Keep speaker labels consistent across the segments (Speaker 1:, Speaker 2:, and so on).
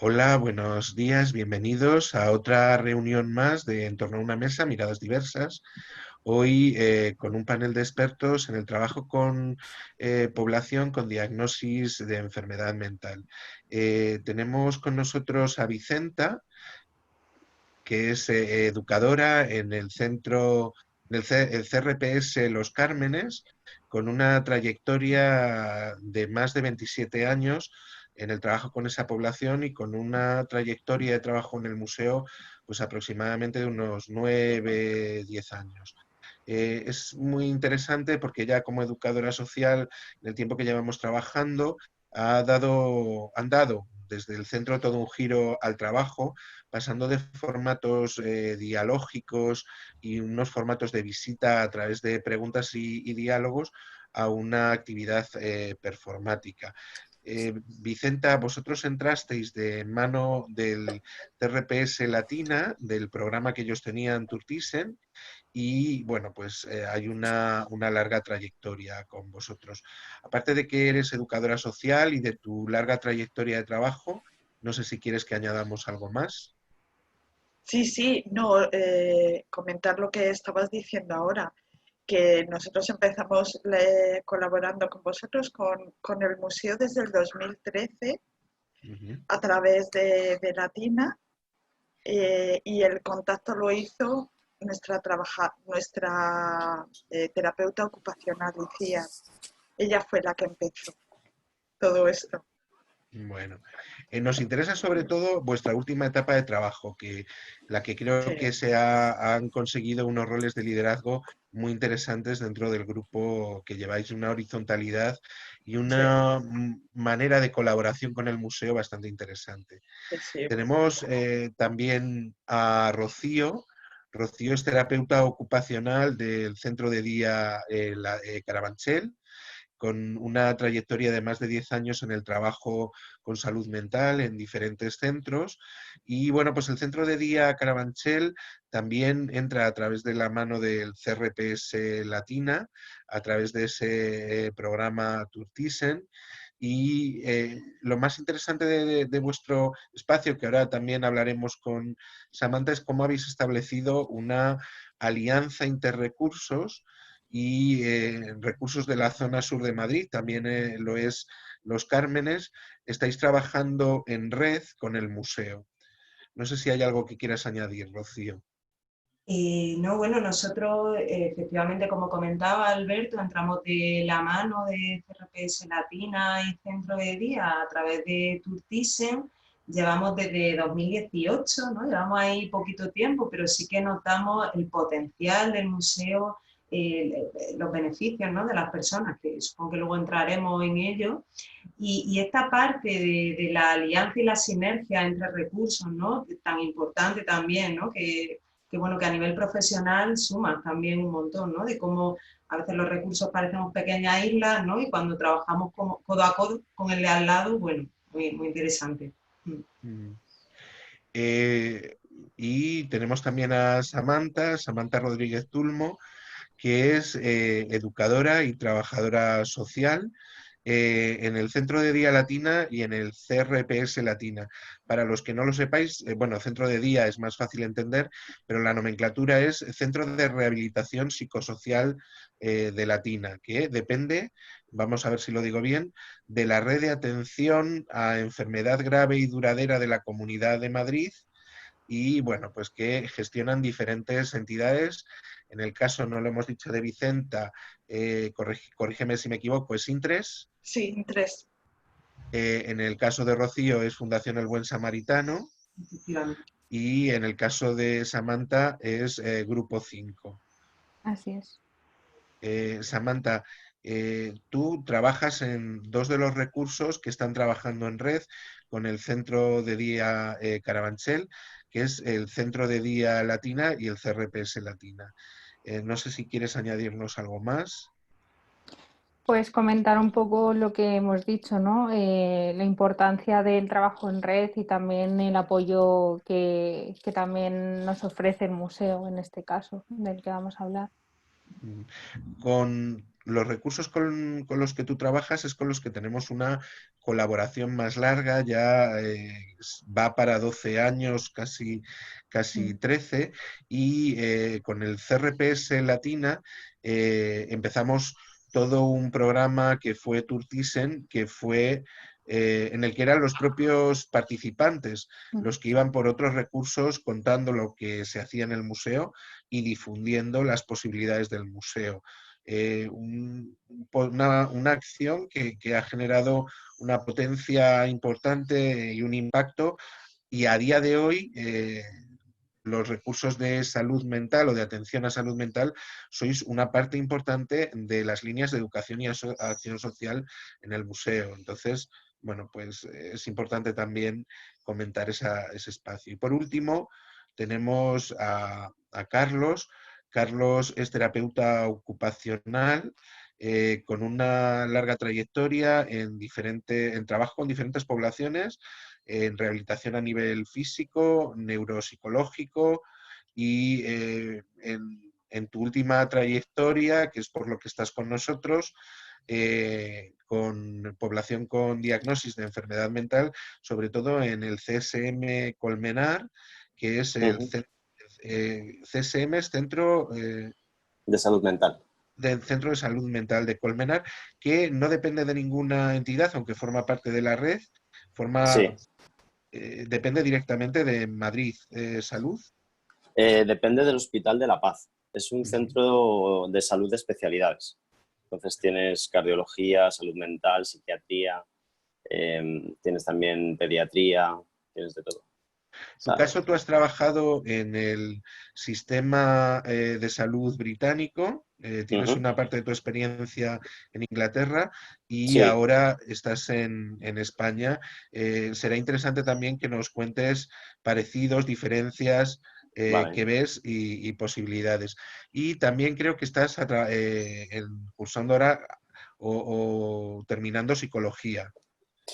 Speaker 1: Hola, buenos días, bienvenidos a otra reunión más de En torno a una mesa, miradas diversas. Hoy con un panel de expertos en el trabajo con población con diagnosis de enfermedad mental. Tenemos con nosotros a Vicenta, que es educadora en el centro, el CRPS Los Cármenes, con una trayectoria de más de 27 años en el trabajo con esa población y con una trayectoria de trabajo en el museo, pues aproximadamente de unos 9, 10 años. Es muy interesante porque ya como educadora social, en el tiempo que llevamos trabajando, han dado desde el centro todo un giro al trabajo, pasando de formatos dialógicos y unos formatos de visita a través de preguntas y diálogos a una actividad performática. Vicenta, vosotros entrasteis de mano del TRPS Latina, del programa que ellos tenían Turtisen, y bueno, pues hay una larga trayectoria con vosotros. Aparte de que eres educadora social y de tu larga trayectoria de trabajo, no sé si quieres que añadamos algo más.
Speaker 2: Sí, sí, no, comentar lo que estabas diciendo ahora, que nosotros empezamos colaborando con vosotros con el museo desde el 2013
Speaker 1: Ujú.
Speaker 2: a través de Latina, y el contacto lo hizo nuestra terapeuta ocupacional, Lucía. Ella fue la que empezó todo esto.
Speaker 1: Bueno, nos interesa sobre todo vuestra última etapa de trabajo, la que creo
Speaker 2: Sí,
Speaker 1: que han conseguido unos roles de liderazgo muy interesantes dentro del grupo, que lleváis una horizontalidad y
Speaker 2: sí,
Speaker 1: una manera de colaboración con el museo bastante interesante.
Speaker 2: sí, sí, muy
Speaker 1: Tenemos
Speaker 2: bonita.
Speaker 1: también a Rocío. Rocío es terapeuta ocupacional del centro de día Carabanchel, con una trayectoria de más de 10 años en el trabajo con salud mental en diferentes centros. Y bueno, pues el centro de día Carabanchel también entra a través de la mano del CRPS Latina, a través de ese programa Turtisen. Y lo más interesante de vuestro espacio, que ahora también hablaremos con Samantha, es cómo habéis establecido una alianza interrecursos y recursos de la zona sur de Madrid, también lo es Los Cármenes. Estáis trabajando en red con el museo. No sé si hay algo que quieras añadir, Rocío.
Speaker 3: No, bueno, nosotros efectivamente, como comentaba Alberto, entramos de la mano de CRPS Latina y Centro de Día a través de Turtisen. Llevamos desde 2018, ¿no? Llevamos ahí poquito tiempo, pero sí que notamos el potencial del museo, los beneficios, ¿no?, de las personas, que supongo que luego entraremos en ello. Y esta parte de la alianza y la sinergia entre recursos, ¿no?, tan importante también, ¿no?, que bueno, que a nivel profesional suma también un montón, ¿no? De cómo a veces los recursos parecen pequeñas islas, ¿no? Y cuando trabajamos codo a codo con el de al lado, bueno, muy, muy interesante.
Speaker 1: Mm. Eh, y tenemos también a Samantha, Samantha Rodríguez Tulmo, que es educadora y trabajadora social en el Centro de Día Latina y en el CRPS Latina. Para los que no lo sepáis, bueno, Centro de Día es más fácil entender, pero la nomenclatura es Centro de Rehabilitación Psicosocial de Latina, que depende, vamos a ver si lo digo bien, de la Red de Atención a Enfermedad Grave y Duradera de la Comunidad de Madrid, y bueno, pues que gestionan diferentes entidades. En el caso, no lo hemos dicho, de Vicenta, corrígeme si me equivoco, es Intres.
Speaker 2: Sí, tres.
Speaker 1: En el caso de Rocío es Fundación El Buen Samaritano,
Speaker 3: Efectivamente.
Speaker 1: y en el caso de Samantha es Grupo 5.
Speaker 4: Así es.
Speaker 1: Samantha, tú trabajas en dos de los recursos que están trabajando en red con el Centro de Día Carabanchel, que es el Centro de Día Latina y el CRPS Latina. No sé si quieres añadirnos algo más.
Speaker 4: Pues comentar un poco lo que hemos dicho, ¿no? La importancia del trabajo en red y también el apoyo que también nos ofrece el museo, en este caso, del que vamos a hablar.
Speaker 1: Con los recursos con los que tú trabajas es con los que tenemos una colaboración más larga, ya va para 12 años, casi 13, y con el CRPS Latina empezamos todo un programa que fue Tour Thyssen, que fue en el que eran los propios participantes los que iban por otros recursos contando lo que se hacía en el museo y difundiendo las posibilidades del museo. Una acción que ha generado una potencia importante y un impacto, y a día de hoy los recursos de salud mental o de atención a salud mental sois una parte importante de las líneas de educación y acción social en el museo. Entonces, bueno, pues es importante también comentar ese espacio. Y por último, tenemos a Carlos. Carlos es terapeuta ocupacional con una larga trayectoria en trabajo con diferentes poblaciones, en rehabilitación a nivel físico, neuropsicológico y en tu última trayectoria, que es por lo que estás con nosotros, con población con diagnosis de enfermedad mental, sobre todo en el CSM Colmenar, que es el CSM, es Centro
Speaker 5: de Salud Mental.
Speaker 1: Del Centro de Salud Mental de Colmenar, que no depende de ninguna entidad, aunque forma parte de la red,
Speaker 5: Sí.
Speaker 1: Depende directamente de Madrid Salud.
Speaker 5: Depende del Hospital de la Paz. Es un centro de salud de especialidades. Entonces tienes cardiología, salud mental, psiquiatría, tienes también pediatría, tienes de todo.
Speaker 1: En tu caso, tú has trabajado en el sistema de salud británico, tienes una parte de tu experiencia en Inglaterra y
Speaker 5: sí.
Speaker 1: ahora estás en España. Será interesante también que nos cuentes parecidos, diferencias
Speaker 5: Vale.
Speaker 1: que ves y posibilidades. Y también creo que estás cursando ahora o terminando psicología.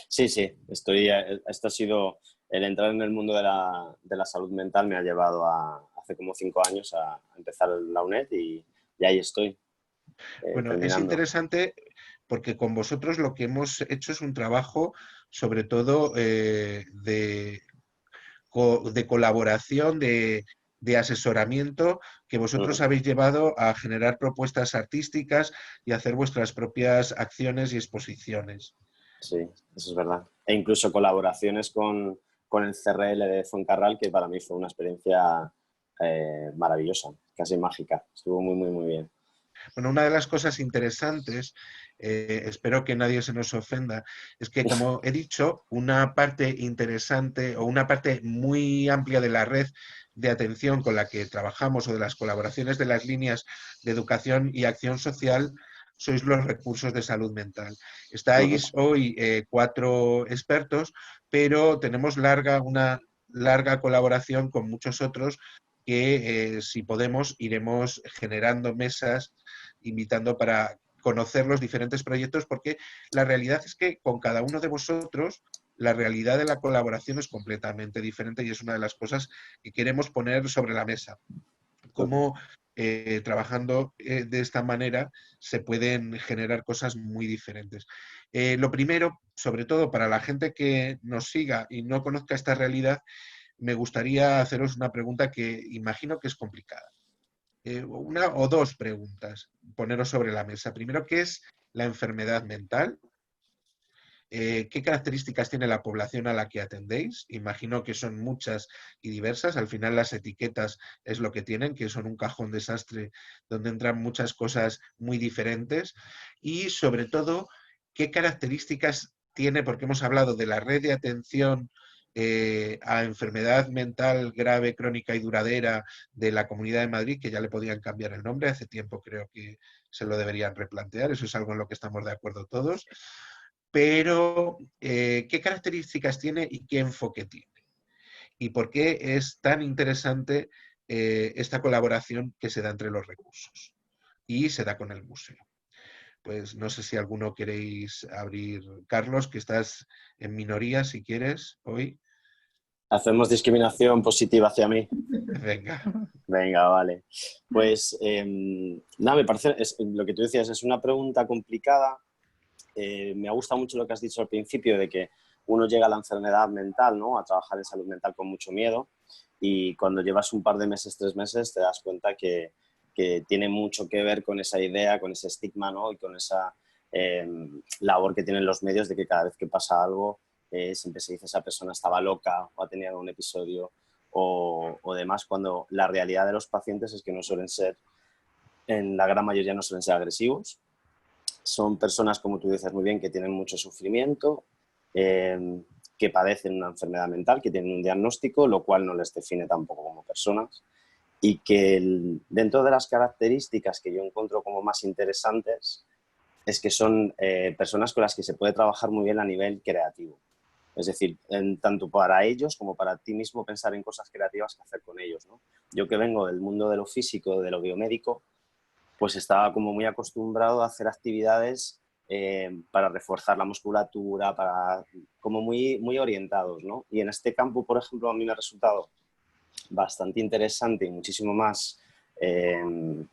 Speaker 5: Sí, sí. Esto ha sido... El entrar en el mundo de la salud mental me ha llevado hace como 5 años a empezar la UNED y ahí estoy.
Speaker 1: Bueno,
Speaker 5: terminando.
Speaker 1: Es interesante porque con vosotros lo que hemos hecho es un trabajo sobre todo de colaboración, de asesoramiento, que vosotros habéis llevado a generar propuestas artísticas y hacer vuestras propias acciones y exposiciones.
Speaker 5: Sí, eso es verdad. E incluso colaboraciones con el CRL de Fuencarral, que para mí fue una experiencia maravillosa, casi mágica. Estuvo muy, muy, muy bien.
Speaker 1: Bueno, una de las cosas interesantes, espero que nadie se nos ofenda, es que, como he dicho, una parte interesante o una parte muy amplia de la red de atención con la que trabajamos o de las colaboraciones de las líneas de educación y acción social sois los recursos de salud mental. Estáis hoy 4 expertos, pero tenemos una larga colaboración con muchos otros que, si podemos, iremos generando mesas, invitando para conocer los diferentes proyectos, porque la realidad es que con cada uno de vosotros la realidad de la colaboración es completamente diferente y es una de las cosas que queremos poner sobre la mesa. Cómo trabajando de esta manera se pueden generar cosas muy diferentes. Lo primero, sobre todo para la gente que nos siga y no conozca esta realidad, me gustaría haceros una pregunta que imagino que es complicada. Una o dos preguntas, poneros sobre la mesa. Primero, ¿qué es la enfermedad mental? ¿Qué características tiene la población a la que atendéis? Imagino que son muchas y diversas. Al final las etiquetas es lo que tienen, que son un cajón desastre donde entran muchas cosas muy diferentes. Y sobre todo, ¿qué características tiene? Porque hemos hablado de la red de atención a enfermedad mental grave, crónica y duradera de la Comunidad de Madrid, que ya le podían cambiar el nombre. Hace tiempo creo que se lo deberían replantear. Eso es algo en lo que estamos de acuerdo todos. Pero, ¿qué características tiene y qué enfoque tiene? ¿Y por qué es tan interesante esta colaboración que se da entre los recursos? Y se da con el museo. Pues no sé si alguno queréis abrir. Carlos, que estás en minoría, si quieres, hoy.
Speaker 5: Hacemos discriminación positiva hacia mí.
Speaker 1: Venga.
Speaker 5: Venga, vale. Pues nada, me parece, lo que tú decías, es una pregunta complicada me ha gustado mucho lo que has dicho al principio de que uno llega a la enfermedad mental, ¿no? A trabajar en salud mental con mucho miedo, y cuando llevas un par de meses, 3 meses, te das cuenta que tiene mucho que ver con esa idea, con ese estigma, ¿no? Y con esa labor que tienen los medios de que cada vez que pasa algo siempre se dice esa persona estaba loca o ha tenido un episodio o demás, cuando la realidad de los pacientes es que no suelen ser, en la gran mayoría no suelen ser agresivos. Son personas, como tú dices muy bien, que tienen mucho sufrimiento, que padecen una enfermedad mental, que tienen un diagnóstico, lo cual no les define tampoco como personas, y que dentro de las características que yo encuentro como más interesantes es que son personas con las que se puede trabajar muy bien a nivel creativo. Es decir, tanto para ellos como para ti mismo pensar en cosas creativas que hacer con ellos, ¿no? Yo que vengo del mundo de lo físico, de lo biomédico, pues estaba como muy acostumbrado a hacer actividades para reforzar la musculatura, como muy orientados, ¿no? Y en este campo, por ejemplo, a mí me ha resultado bastante interesante y muchísimo más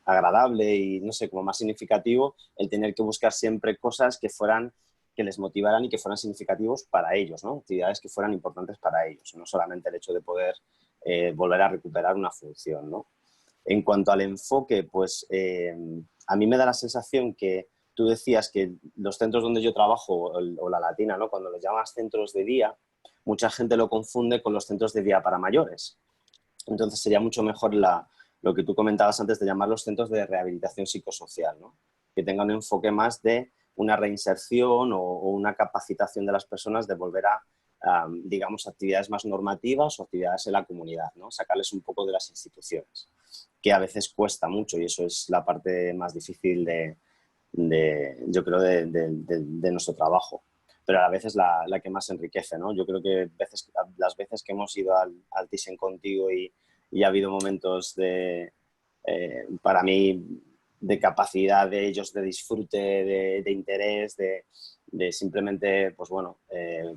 Speaker 5: agradable y, no sé, como más significativo el tener que buscar siempre cosas que les motivaran y que fueran significativos para ellos, ¿no? Actividades que fueran importantes para ellos, no solamente el hecho de poder volver a recuperar una función, ¿no? En cuanto al enfoque, pues a mí me da la sensación que tú decías que los centros donde yo trabajo, o la Latina, ¿no? Cuando los llamas centros de día, mucha gente lo confunde con los centros de día para mayores. Entonces sería mucho mejor lo que tú comentabas antes de llamarlos centros de rehabilitación psicosocial, ¿no? Que tengan un enfoque más de una reinserción o una capacitación de las personas de volver a digamos, actividades más normativas o actividades en la comunidad, ¿no? Sacarles un poco de las instituciones, que a veces cuesta mucho, y eso es la parte más difícil yo creo, de nuestro trabajo. Pero a la vez es la que más enriquece, ¿no? Yo creo que las veces que hemos ido al Thyssen contigo y ha habido momentos para mí, de capacidad de ellos, de disfrute, de interés, de simplemente, pues bueno,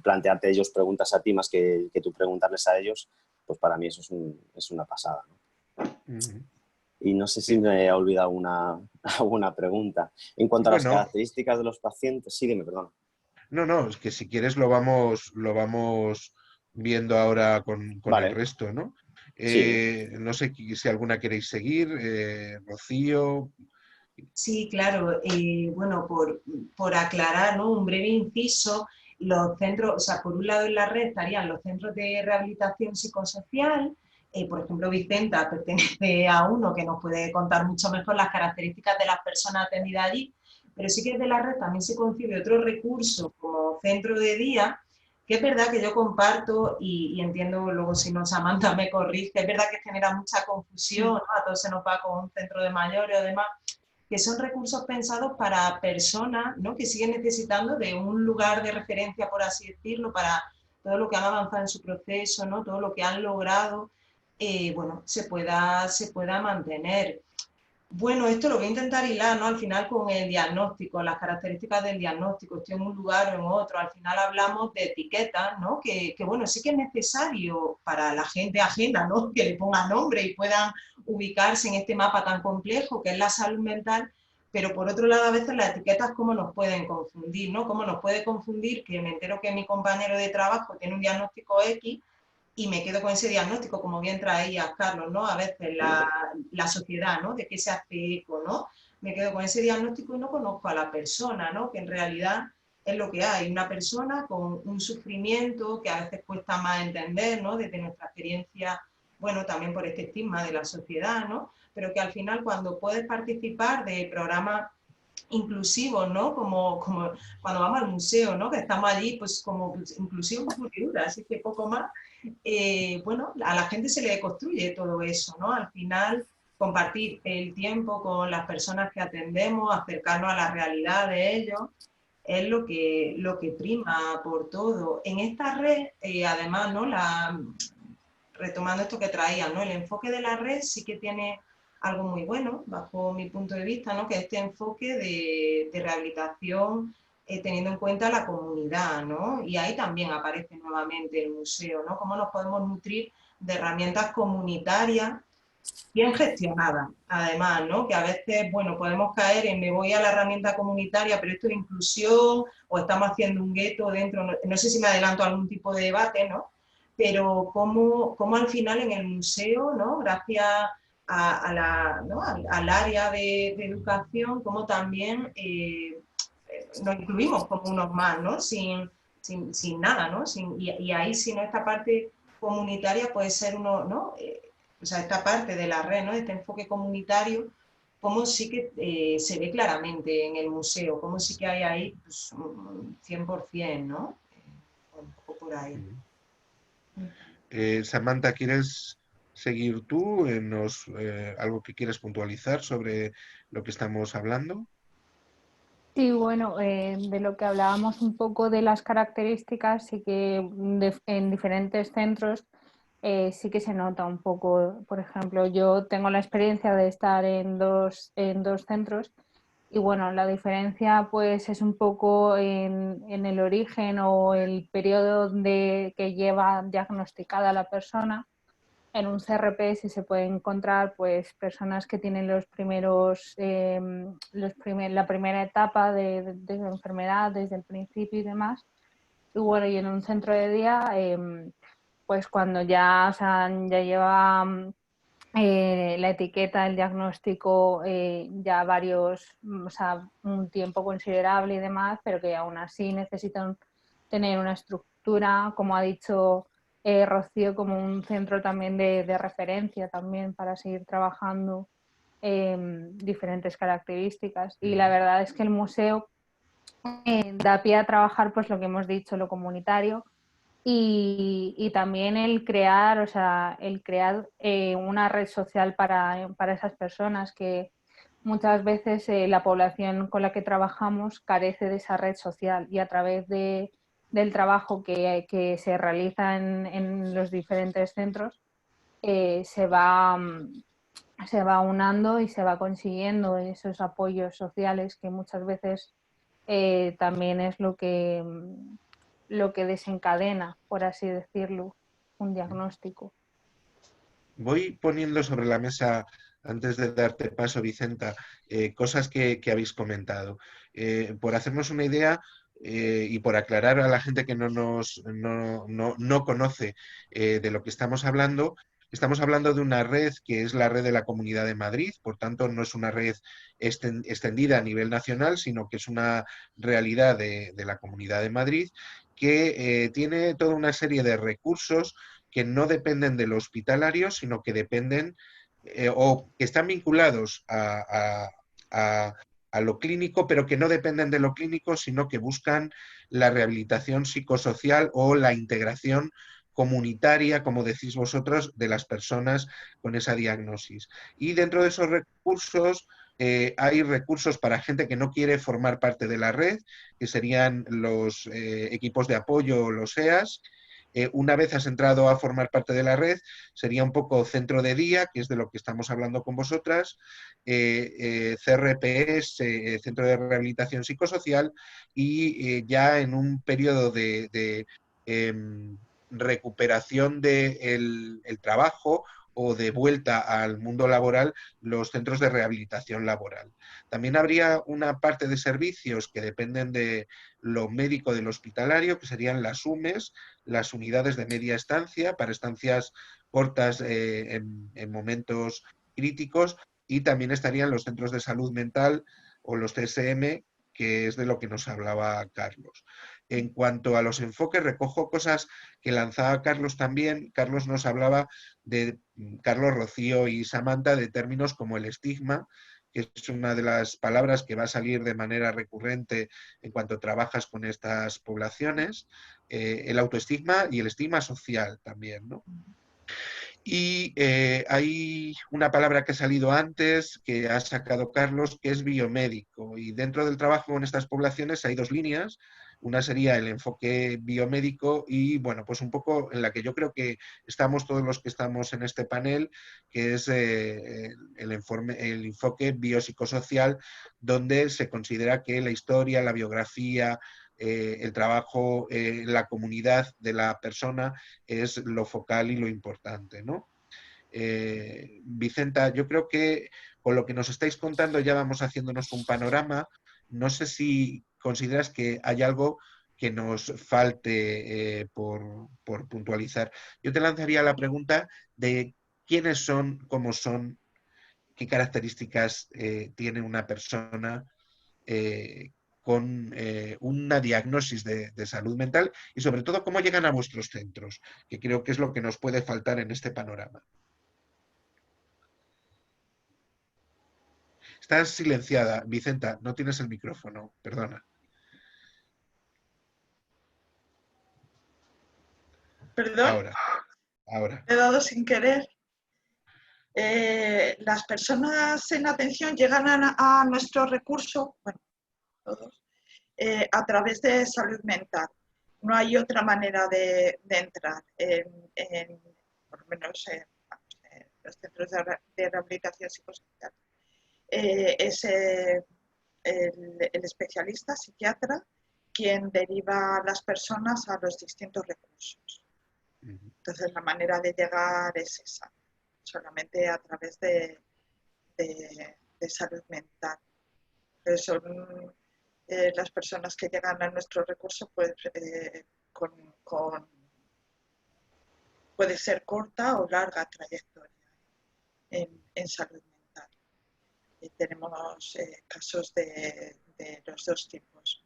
Speaker 5: plantearte ellos preguntas a ti más que tú preguntarles a ellos, pues para mí eso es una pasada, ¿no?
Speaker 1: Ujú.
Speaker 5: Y no sé si me he olvidado alguna pregunta. En cuanto a las
Speaker 1: Bueno,
Speaker 5: características de los pacientes, sí, dime, perdón.
Speaker 1: no, es que si quieres lo vamos viendo ahora con el
Speaker 5: Vale,
Speaker 1: resto, ¿no?
Speaker 5: sí.
Speaker 1: No sé si alguna queréis seguir, Rocío.
Speaker 3: Sí, claro. Bueno, por aclarar, ¿no? Un breve inciso, los centros, o sea, por un lado en la red estarían los centros de rehabilitación psicosocial. Por ejemplo, Vicenta pertenece a uno que nos puede contar mucho mejor las características de las personas atendidas allí, pero sí que desde la red también se concibe otro recurso como centro de día, que es verdad que yo comparto y entiendo, luego si no Samantha me corrige, es verdad que genera mucha confusión, ¿no? A todos se nos va con un centro de mayores o demás, que son recursos pensados para personas, ¿no? Que siguen necesitando de un lugar de referencia, por así decirlo, para todo lo que han avanzado en su proceso, ¿no? Todo lo que han logrado, bueno, se pueda mantener. Bueno, esto lo voy a intentar hilar, ¿no? Al final con el diagnóstico, las características del diagnóstico, estoy en un lugar o en otro, al final hablamos de etiquetas, ¿no? Que bueno, sí que es necesario para la gente ajena, ¿no? Que le ponga nombre y puedan ubicarse en este mapa tan complejo que es la salud mental, pero por otro lado a veces las etiquetas cómo nos pueden confundir, ¿no? Cómo nos puede confundir que me entero que mi compañero de trabajo tiene un diagnóstico X y me quedo con ese diagnóstico, como bien traía Carlos, ¿no? A veces la sociedad, ¿no? De qué se hace eco, ¿no? Me quedo con ese diagnóstico y no conozco a la persona, ¿no? Que en realidad es lo que hay, una persona con un sufrimiento que a veces cuesta más entender, ¿no? Desde nuestra experiencia, bueno, también por este estigma de la sociedad, ¿no? Pero que al final cuando puedes participar de programas inclusivos, ¿no? Como cuando vamos al museo, ¿no? Que estamos allí, pues como inclusión pura, así que poco más. Bueno, a la gente se le construye todo eso, ¿no? Al final, compartir el tiempo con las personas que atendemos, acercarnos a la realidad de ellos, es lo que prima por todo. En esta red, además, ¿no? Retomando esto que traían, ¿no? El enfoque de la red sí que tiene algo muy bueno, bajo mi punto de vista, ¿no? Que este enfoque de rehabilitación teniendo en cuenta la comunidad, ¿no? Y ahí también aparece nuevamente el museo, ¿no? Cómo nos podemos nutrir de herramientas comunitarias bien gestionada, además, ¿no? Que a veces, bueno, podemos caer en me voy a la herramienta comunitaria, pero esto es inclusión, o estamos haciendo un gueto dentro, no sé si me adelanto a algún tipo de debate, ¿no? Pero cómo al final en el museo, ¿no? Gracias ¿no? al área de educación, como también nos incluimos como unos más, ¿no? Sin nada, ¿no? Y ahí, si no, esta parte comunitaria puede ser uno, ¿no? O sea, esta parte de la red, ¿no? Este enfoque comunitario, cómo sí que se ve claramente en el museo, cómo sí que hay ahí pues, 100%, ¿no? Un poco por ahí.
Speaker 1: Samantha, ¿quieres seguir tú? ¿Algo que quieres puntualizar sobre lo que estamos hablando?
Speaker 4: Sí, bueno, de lo que hablábamos un poco de las características, sí que en diferentes centros sí que se nota un poco. Por ejemplo, yo tengo la experiencia de estar en dos centros y bueno, la diferencia pues es un poco en el origen o el periodo que lleva diagnosticada la persona. En un CRP sí se puede encontrar pues personas que tienen la primera etapa de la enfermedad desde el principio y demás. Y bueno, y en un centro de día, pues cuando ya, o sea, ya lleva la etiqueta, el diagnóstico, ya o sea, un tiempo considerable y demás, pero que aún así necesitan tener una estructura, como ha dicho Rocío, como un centro también de referencia también para seguir trabajando diferentes características. Y la verdad es que el museo da pie a trabajar pues lo que hemos dicho, lo comunitario, y también el crear, o sea, el crear una red social para esas personas que muchas veces la población con la que trabajamos carece de esa red social y a través del trabajo que se realiza en los diferentes centros se va unando y se va consiguiendo esos apoyos sociales que muchas veces también es lo que desencadena, por así decirlo, un diagnóstico.
Speaker 1: Voy poniendo sobre la mesa, antes de darte paso, Vicenta, cosas que habéis comentado. Por hacernos una idea y por aclarar a la gente que no conoce de lo que estamos hablando de una red que es la red de la Comunidad de Madrid, por tanto no es una red extendida a nivel nacional, sino que es una realidad de la Comunidad de Madrid que tiene toda una serie de recursos que no dependen de lo hospitalario, sino que dependen o que están vinculados a lo clínico, pero que no dependen de lo clínico, sino que buscan la rehabilitación psicosocial o la integración comunitaria, como decís vosotros, de las personas con esa diagnosis. Y dentro de esos recursos hay recursos para gente que no quiere formar parte de la red, que serían los equipos de apoyo, los EAS. Una vez has entrado a formar parte de la red, sería un poco centro de día, que es de lo que estamos hablando con vosotras, CRPS, Centro de Rehabilitación Psicosocial, y ya en un periodo de recuperación del trabajo o de vuelta al mundo laboral, los centros de rehabilitación laboral. También habría una parte de servicios que dependen de lo médico del hospitalario, que serían las UMES, las unidades de media estancia, para estancias cortas en momentos críticos, y también estarían los centros de salud mental o los CSM, que es de lo que nos hablaba Carlos. En cuanto a los enfoques, recojo cosas que lanzaba Carlos también. Carlos nos hablaba Carlos, Rocío y Samantha, de términos como el estigma, que es una de las palabras que va a salir de manera recurrente en cuanto trabajas con estas poblaciones, el autoestigma y el estigma social también, ¿no? Y hay una palabra que ha salido antes, que ha sacado Carlos, que es biomédico. Y dentro del trabajo con estas poblaciones hay dos líneas. Una sería el enfoque biomédico y, bueno, pues un poco en la que yo creo que estamos todos los que estamos en este panel, que es el enfoque biopsicosocial, donde se considera que la historia, la biografía, el trabajo, la comunidad de la persona es lo focal y lo importante, ¿no? Vicenta, yo creo que con lo que nos estáis contando ya vamos haciéndonos un panorama. No sé si consideras que hay algo que nos falte por puntualizar. Yo te lanzaría la pregunta de quiénes son, cómo son, qué características tiene una persona con una diagnosis de salud mental y sobre todo cómo llegan a vuestros centros, que creo que es lo que nos puede faltar en este panorama. Estás silenciada, Vicenta, no tienes el micrófono, perdona.
Speaker 2: Perdón,
Speaker 1: Ahora.
Speaker 2: he dado sin querer. Las personas en atención llegan a nuestro recurso, bueno, todos, a través de salud mental. No hay otra manera de entrar, por lo menos en los centros de rehabilitación psicosocial. Es el especialista, psiquiatra, quien deriva a las personas a los distintos recursos. Entonces, la manera de llegar es esa, solamente a través de salud mental. Pero son las personas que llegan a nuestro recurso, pues, puede ser corta o larga trayectoria en salud mental. Y tenemos casos de los dos tipos.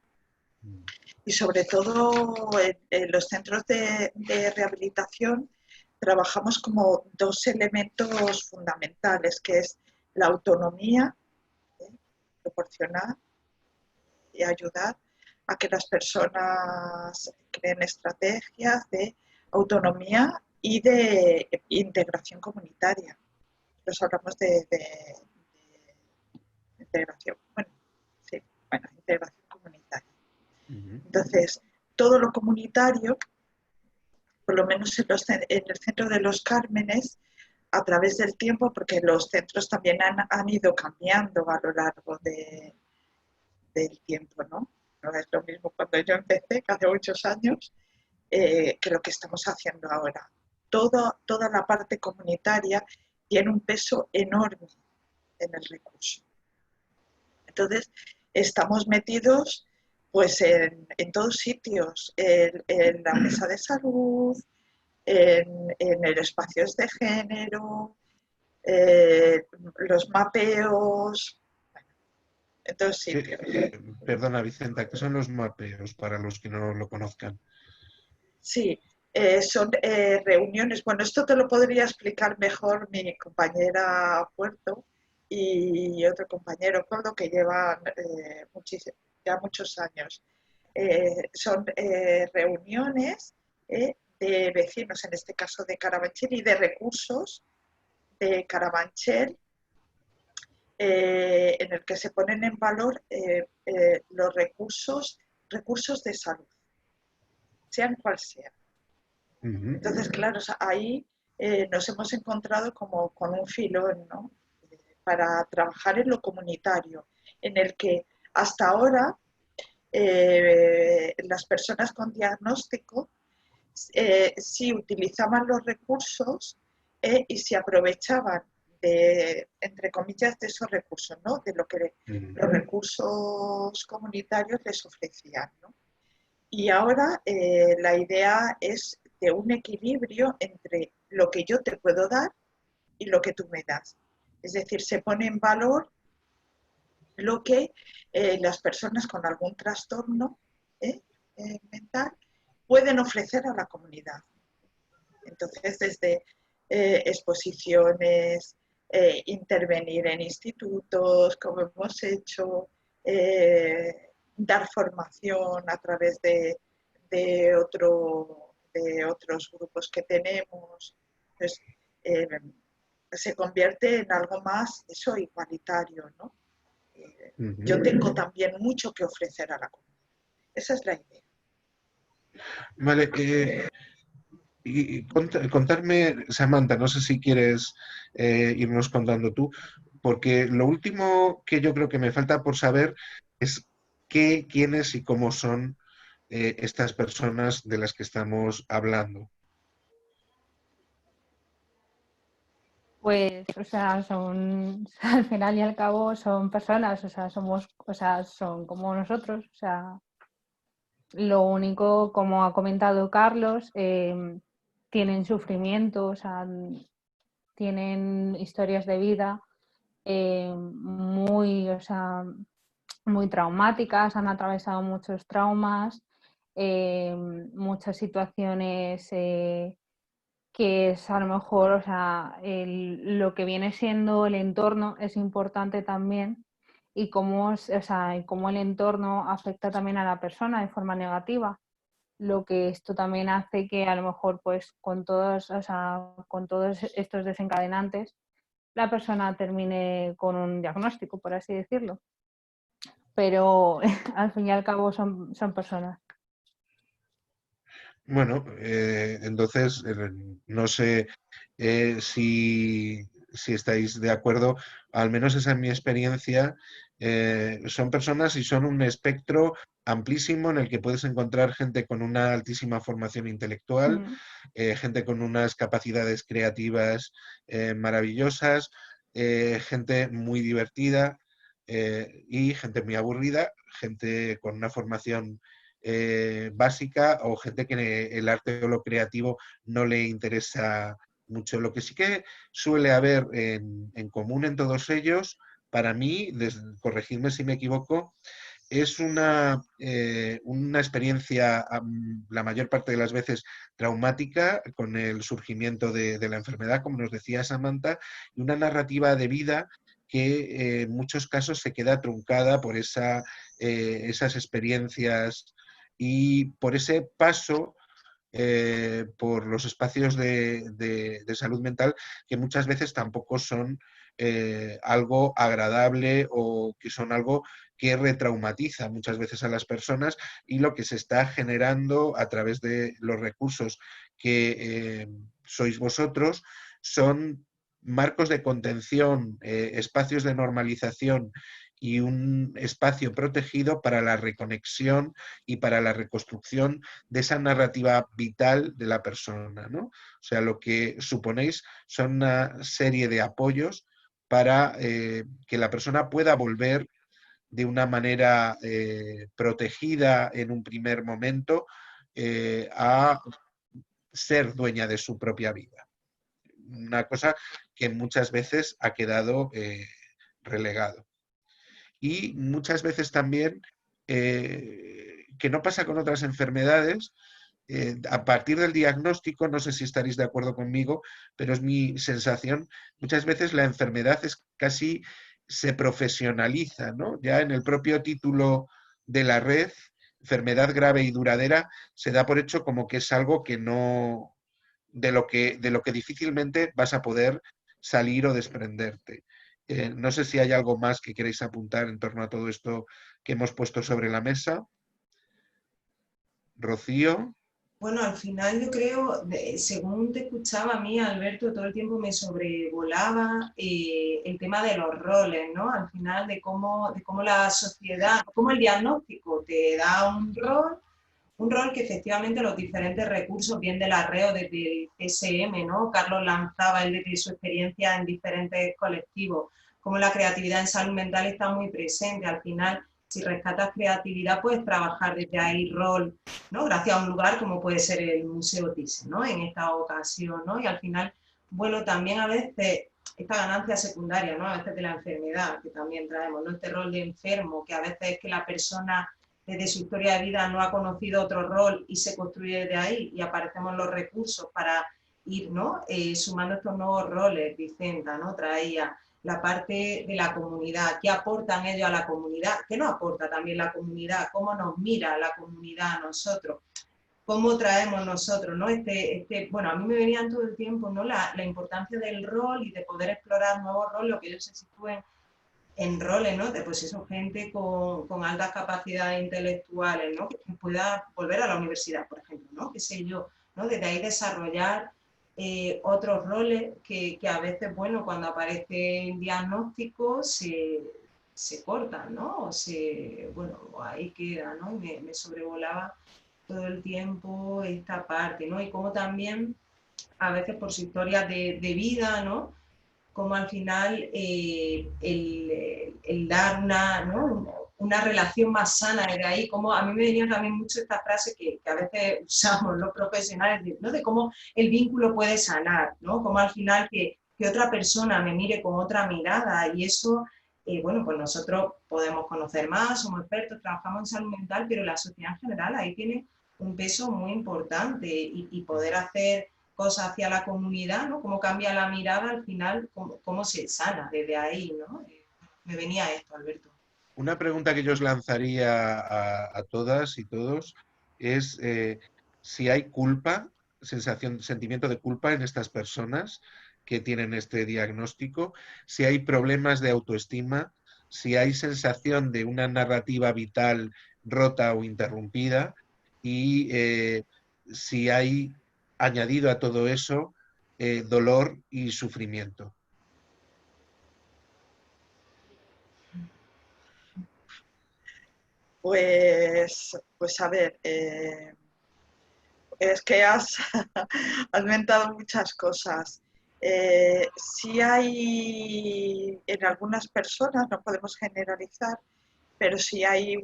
Speaker 2: Y sobre todo en los centros de rehabilitación trabajamos como dos elementos fundamentales, que es la autonomía, proporcionar y ayudar a que las personas creen estrategias de autonomía y de integración comunitaria. Nos hablamos de integración, integración comunitaria. Entonces, todo lo comunitario, por lo menos en el centro de Los Cármenes, a través del tiempo, porque los centros también han ido cambiando a lo largo del tiempo, ¿no? No es lo mismo cuando yo empecé, que hace muchos años, que lo que estamos haciendo ahora. Toda la parte comunitaria tiene un peso enorme en el recurso. Entonces, estamos metidos pues en todos sitios, en la mesa de salud, en el espacios de género, los mapeos, en todos sitios.
Speaker 1: Perdona, Vicenta, ¿qué son los mapeos para los que no lo conozcan?
Speaker 2: Sí, son reuniones. Bueno, esto te lo podría explicar mejor mi compañera Puerto y otro compañero Coldo que llevan ya muchos años. Son reuniones de vecinos, en este caso de Carabanchel, y de recursos de Carabanchel, en el que se ponen en valor los recursos de salud, sean cual sean. Entonces, claro, ahí nos hemos encontrado como con un filón, ¿no? Para trabajar en lo comunitario, en el que hasta ahora las personas con diagnóstico sí utilizaban los recursos y se aprovechaban entre comillas, de esos recursos, ¿no? De lo que los recursos comunitarios les ofrecían, ¿no? Y ahora la idea es de un equilibrio entre lo que yo te puedo dar y lo que tú me das. Es decir, se pone en valor lo que las personas con algún trastorno mental pueden ofrecer a la comunidad. Entonces, desde exposiciones, intervenir en institutos, como hemos hecho, dar formación a través de otros grupos que tenemos. Entonces, se convierte en algo más, eso, igualitario, ¿no? Yo tengo también mucho que ofrecer a la comunidad. Esa es la idea.
Speaker 1: Vale, y contarme, Samantha, no sé si quieres irnos contando tú, porque lo último que yo creo que me falta por saber es qué, quiénes y cómo son estas personas de las que estamos hablando.
Speaker 4: Pues, o sea, son, al final y al cabo son personas, o sea, son como nosotros, o sea, lo único, como ha comentado Carlos, tienen sufrimiento, o sea, tienen historias de vida muy, o sea, muy traumáticas, han atravesado muchos traumas, muchas situaciones que es a lo mejor, o sea, lo que viene siendo el entorno es importante también y cómo, o sea, y cómo el entorno afecta también a la persona de forma negativa. Lo que esto también hace que a lo mejor pues con todos, o sea, con todos estos desencadenantes la persona termine con un diagnóstico, por así decirlo. Pero al fin y al cabo son personas.
Speaker 1: Bueno, entonces no sé si estáis de acuerdo, al menos esa es mi experiencia. Son personas y son un espectro amplísimo en el que puedes encontrar gente con una altísima formación intelectual,
Speaker 4: Mm.
Speaker 1: gente con unas capacidades creativas maravillosas, gente muy divertida y gente muy aburrida, gente con una formación básica o gente que el arte o lo creativo no le interesa mucho. Lo que sí que suele haber en común en todos ellos, para mí, corregidme si me equivoco, es una experiencia, la mayor parte de las veces, traumática con el surgimiento de la enfermedad, como nos decía Samantha, y una narrativa de vida que en muchos casos se queda truncada por esas experiencias y por ese paso por los espacios de salud mental que muchas veces tampoco son algo agradable o que son algo que retraumatiza muchas veces a las personas y lo que se está generando a través de los recursos que sois vosotros son marcos de contención, espacios de normalización y un espacio protegido para la reconexión y para la reconstrucción de esa narrativa vital de la persona, ¿no? O sea, lo que suponéis son una serie de apoyos para que la persona pueda volver de una manera protegida en un primer momento a ser dueña de su propia vida. Una cosa que muchas veces ha quedado relegado. Y muchas veces también, que no pasa con otras enfermedades, a partir del diagnóstico, no sé si estaréis de acuerdo conmigo, pero es mi sensación, muchas veces la enfermedad es casi se profesionaliza, ¿no? Ya en el propio título de la red, enfermedad grave y duradera, se da por hecho como que es algo que no, de lo que difícilmente vas a poder salir o desprenderte. No sé si hay algo más que queréis apuntar en torno a todo esto que hemos puesto sobre la mesa. Rocío.
Speaker 3: Bueno, al final yo creo, según te escuchaba a mí, Alberto, todo el tiempo me sobrevolaba el tema de los roles, ¿no? Al final de cómo la sociedad, cómo el diagnóstico te da un rol que efectivamente los diferentes recursos, bien de la red o desde el CSM, ¿no? Carlos lanzaba el de su experiencia en diferentes colectivos, como la creatividad en salud mental está muy presente. Al final, si rescatas creatividad, puedes trabajar desde ahí rol, ¿no? Gracias a un lugar como puede ser el Museo Thyssen, ¿no? En esta ocasión, ¿no? Y al final, bueno, también a veces esta ganancia secundaria, ¿no? A veces de la enfermedad, que también traemos, ¿no? Este rol de enfermo, que a veces es que la persona desde su historia de vida no ha conocido otro rol y se construye de ahí y aparecemos los recursos para ir, ¿no? Sumando estos nuevos roles. Vicenta, ¿no? Traía la parte de la comunidad, qué aportan ellos a la comunidad, qué nos aporta también la comunidad, cómo nos mira la comunidad a nosotros, cómo traemos nosotros, ¿no? Bueno, a mí me venían todo el tiempo, ¿no? La importancia del rol y de poder explorar nuevos roles, lo que ellos se sitúen en roles, ¿no? De pues eso, gente con altas capacidades intelectuales, ¿no? Que pueda volver a la universidad, por ejemplo, ¿no? Qué sé yo, ¿no? Desde ahí desarrollar otros roles que a veces, bueno, cuando aparece el diagnóstico se cortan, ¿no? Bueno, ahí queda, ¿no? Y me sobrevolaba todo el tiempo esta parte, ¿no? Y como también a veces por su historia de vida, ¿no? cómo al final el dar una, ¿no?, una relación más sana desde ahí, como a mí me venía también mucho esta frase que a veces usamos los profesionales, ¿no?, de cómo el vínculo puede sanar, ¿no?, como al final que otra persona me mire con otra mirada y eso, bueno, pues nosotros podemos conocer más, somos expertos, trabajamos en salud mental, pero la sociedad en general ahí tiene un peso muy importante y poder hacer cosas hacia la comunidad, ¿no?, cómo cambia la mirada al final, cómo se sana desde ahí, ¿no? Me venía esto, Alberto.
Speaker 1: Una pregunta que yo os lanzaría a todas y todos es si hay culpa, sentimiento de culpa en estas personas que tienen este diagnóstico, si hay problemas de autoestima, si hay sensación de una narrativa vital rota o interrumpida y si hay añadido a todo eso dolor y sufrimiento.
Speaker 2: Pues a ver, es que has mentado muchas cosas. Sí hay en algunas personas, no podemos generalizar, pero sí hay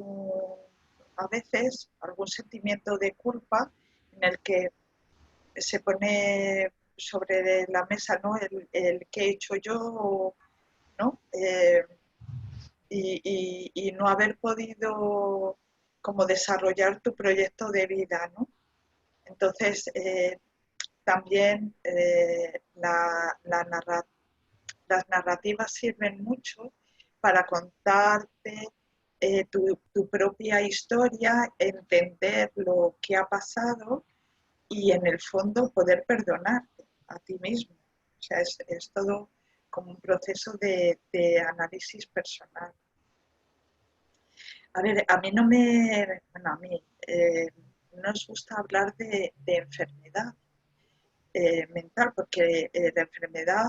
Speaker 2: a veces algún sentimiento de culpa en el que se pone sobre la mesa, ¿no?, el qué he hecho yo, ¿no? Y no haber podido como desarrollar tu proyecto de vida, ¿no? Entonces, también las narrativas sirven mucho para contarte tu propia historia, entender lo que ha pasado y en el fondo poder perdonarte a ti mismo. O sea, es todo como un proceso de análisis personal. A ver, a mí no me... Bueno, a mí no nos gusta hablar de enfermedad mental, porque la enfermedad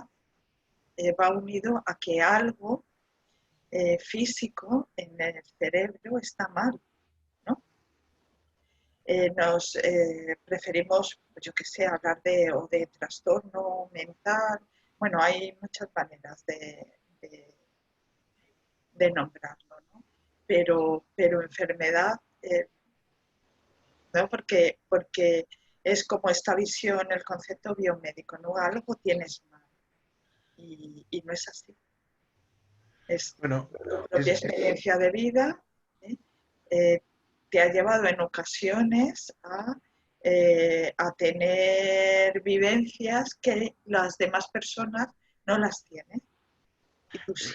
Speaker 2: va unido a que algo físico en el cerebro está mal, ¿no? Nos preferimos, pues yo qué sé, hablar o de trastorno mental. Bueno, hay muchas maneras de nombrarlo, ¿no? Pero enfermedad, ¿no? Porque es como esta visión, el concepto biomédico, ¿no? Algo tienes mal. Y no es así. Es
Speaker 1: Bueno,
Speaker 2: tu propia experiencia de vida, te ha llevado en ocasiones a tener vivencias que las demás personas no las tienen. Y tú sí.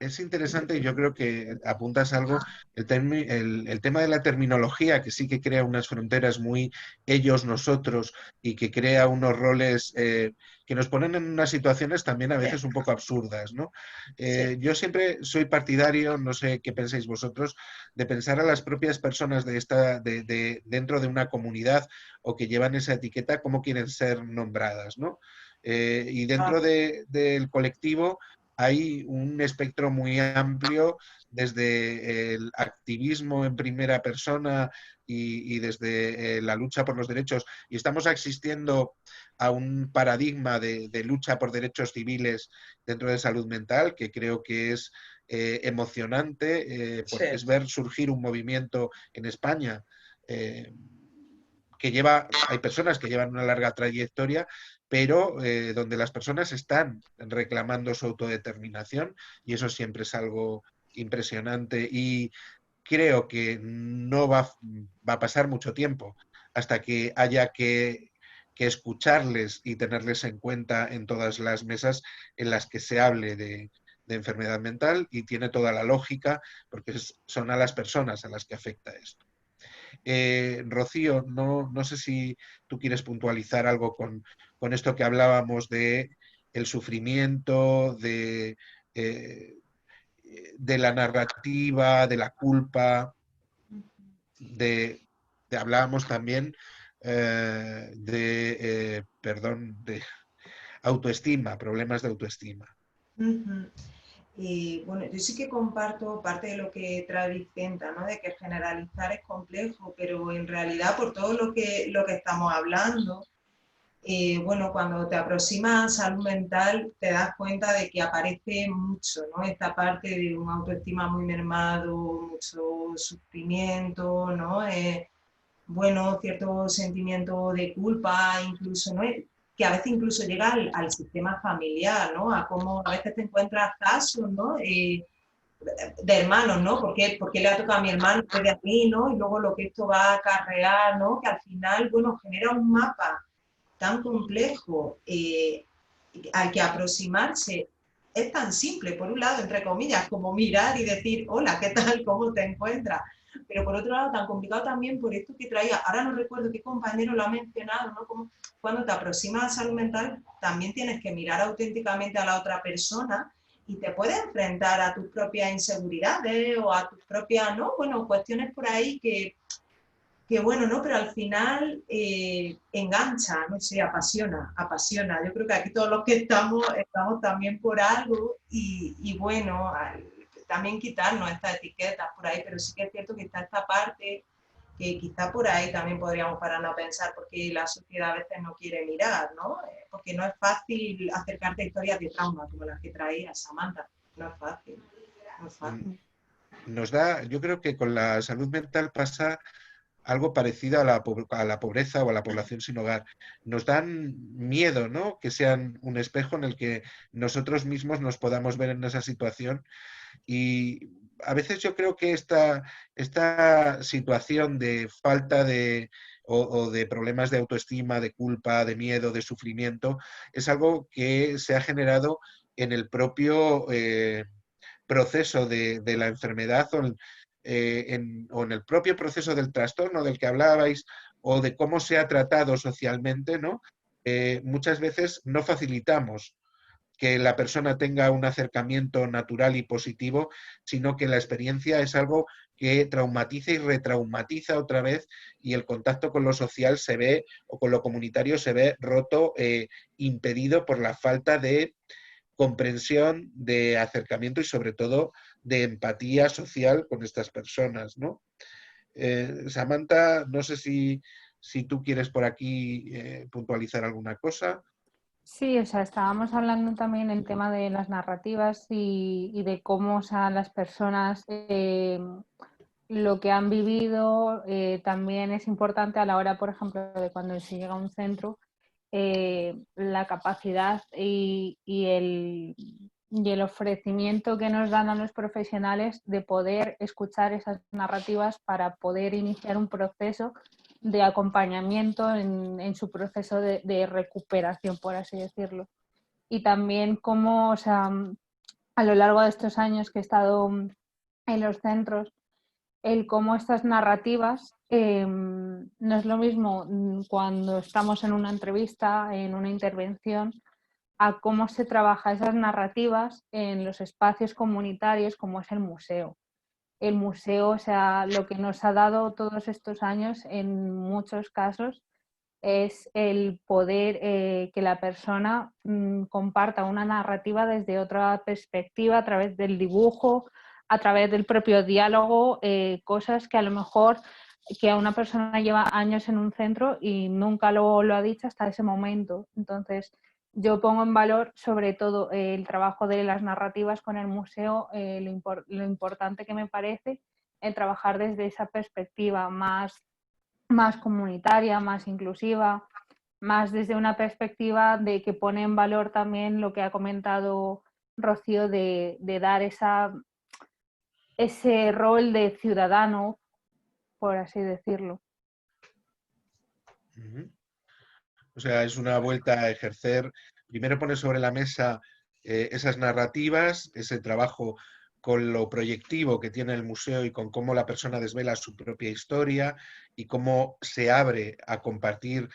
Speaker 1: Es interesante y yo creo que apuntas algo, el tema de la terminología, que sí que crea unas fronteras muy ellos, nosotros, y que crea unos roles que nos ponen en unas situaciones también a veces un poco absurdas, ¿no?
Speaker 2: Sí.
Speaker 1: Yo siempre soy partidario, no sé qué pensáis vosotros, de pensar a las propias personas dentro de una comunidad o que llevan esa etiqueta, cómo quieren ser nombradas, ¿no? Y dentro del colectivo hay un espectro muy amplio desde el activismo en primera persona y desde la lucha por los derechos. Y estamos asistiendo a un paradigma de lucha por derechos civiles dentro de salud mental que creo que es emocionante porque es ver surgir un movimiento en España hay personas que llevan una larga trayectoria, pero donde las personas están reclamando su autodeterminación y eso siempre es algo impresionante y creo que no va a pasar mucho tiempo hasta que haya que escucharles y tenerles en cuenta en todas las mesas en las que se hable de enfermedad mental y tiene toda la lógica porque son a las personas a las que afecta esto. Rocío, no sé si tú quieres puntualizar algo con esto que hablábamos de el sufrimiento, de la narrativa, de la culpa, hablábamos también de autoestima, problemas de autoestima.
Speaker 3: Bueno, yo sí que comparto parte de lo que trae Vicenta, ¿no?, de que generalizar es complejo, pero en realidad por todo lo que estamos hablando, bueno, cuando te aproximas a salud mental te das cuenta de que aparece mucho, ¿no? Esta parte de una autoestima muy mermado, mucho sufrimiento, ¿no? Bueno, cierto sentimiento de culpa, incluso, ¿no? Que a veces incluso llega al sistema familiar, ¿no? A cómo a veces te encuentras casos, ¿no? De hermanos, ¿no? ¿Por qué le ha tocado a mi hermano en vez de a mí, ¿no? Y luego lo que esto va a acarrear, ¿no? Que al final, bueno, genera un mapa tan complejo al que aproximarse es tan simple, por un lado, entre comillas, como mirar y decir, hola, ¿qué tal? ¿Cómo te encuentras? Pero por otro lado, tan complicado también por esto que traía, ahora no recuerdo qué compañero lo ha mencionado, ¿no? Como cuando te aproximas a salud mental, también tienes que mirar auténticamente a la otra persona y te puedes enfrentar a tus propias inseguridades o a tus propias, ¿no? Bueno, cuestiones por ahí que bueno, ¿no? Pero al final engancha, no sé, apasiona, apasiona. Yo creo que aquí todos los que estamos también por algo y bueno, también quitarnos estas etiquetas por ahí, pero sí que es cierto que está esta parte que quizá por ahí también podríamos pararnos a pensar porque la sociedad a veces no quiere mirar, ¿no? Porque no es fácil acercarte a historias de trauma como las que traía Samantha. No es fácil, no es fácil.
Speaker 1: Yo creo que con la salud mental pasa algo parecido a la pobreza o a la población sin hogar. Nos dan miedo, ¿no? Que sean un espejo en el que nosotros mismos nos podamos ver en esa situación. Y a veces yo creo que esta situación de falta o de problemas de autoestima, de culpa, de miedo, de sufrimiento, es algo que se ha generado en el propio proceso de la enfermedad o en el propio proceso del trastorno del que hablabais o de cómo se ha tratado socialmente, ¿no? Muchas veces no facilitamos que la persona tenga un acercamiento natural y positivo, sino que la experiencia es algo que traumatiza y retraumatiza otra vez y el contacto con lo social se ve o con lo comunitario se ve roto, impedido por la falta de comprensión, de acercamiento y sobre todo de empatía social con estas personas, ¿no? Samantha, no sé si tú quieres por aquí puntualizar alguna cosa.
Speaker 4: Sí, o sea, estábamos hablando también el tema de las narrativas y de cómo, o sea, las personas lo que han vivido también es importante a la hora, por ejemplo, de cuando se llega a un centro, la capacidad y el ofrecimiento que nos dan a los profesionales de poder escuchar esas narrativas para poder iniciar un proceso de acompañamiento en su proceso de recuperación, por así decirlo. Y también cómo, o sea, a lo largo de estos años que he estado en los centros, el cómo estas narrativas no es lo mismo cuando estamos en una entrevista, en una intervención, a cómo se trabaja esas narrativas en los espacios comunitarios como es el museo. El museo, o sea, lo que nos ha dado todos estos años en muchos casos es el poder que la persona comparta una narrativa desde otra perspectiva a través del dibujo, a través del propio diálogo, cosas que a lo mejor que a una persona lleva años en un centro y nunca lo ha dicho hasta ese momento. Entonces, yo pongo en valor sobre todo el trabajo de las narrativas con el museo, lo importante que me parece el trabajar desde esa perspectiva más comunitaria, más inclusiva, más desde una perspectiva de que pone en valor también lo que ha comentado Rocío de dar ese rol de ciudadano, por así decirlo.
Speaker 1: O sea, es una vuelta a ejercer, primero poner sobre la mesa esas narrativas, ese trabajo con lo proyectivo que tiene el museo y con cómo la persona desvela su propia historia y cómo se abre a compartir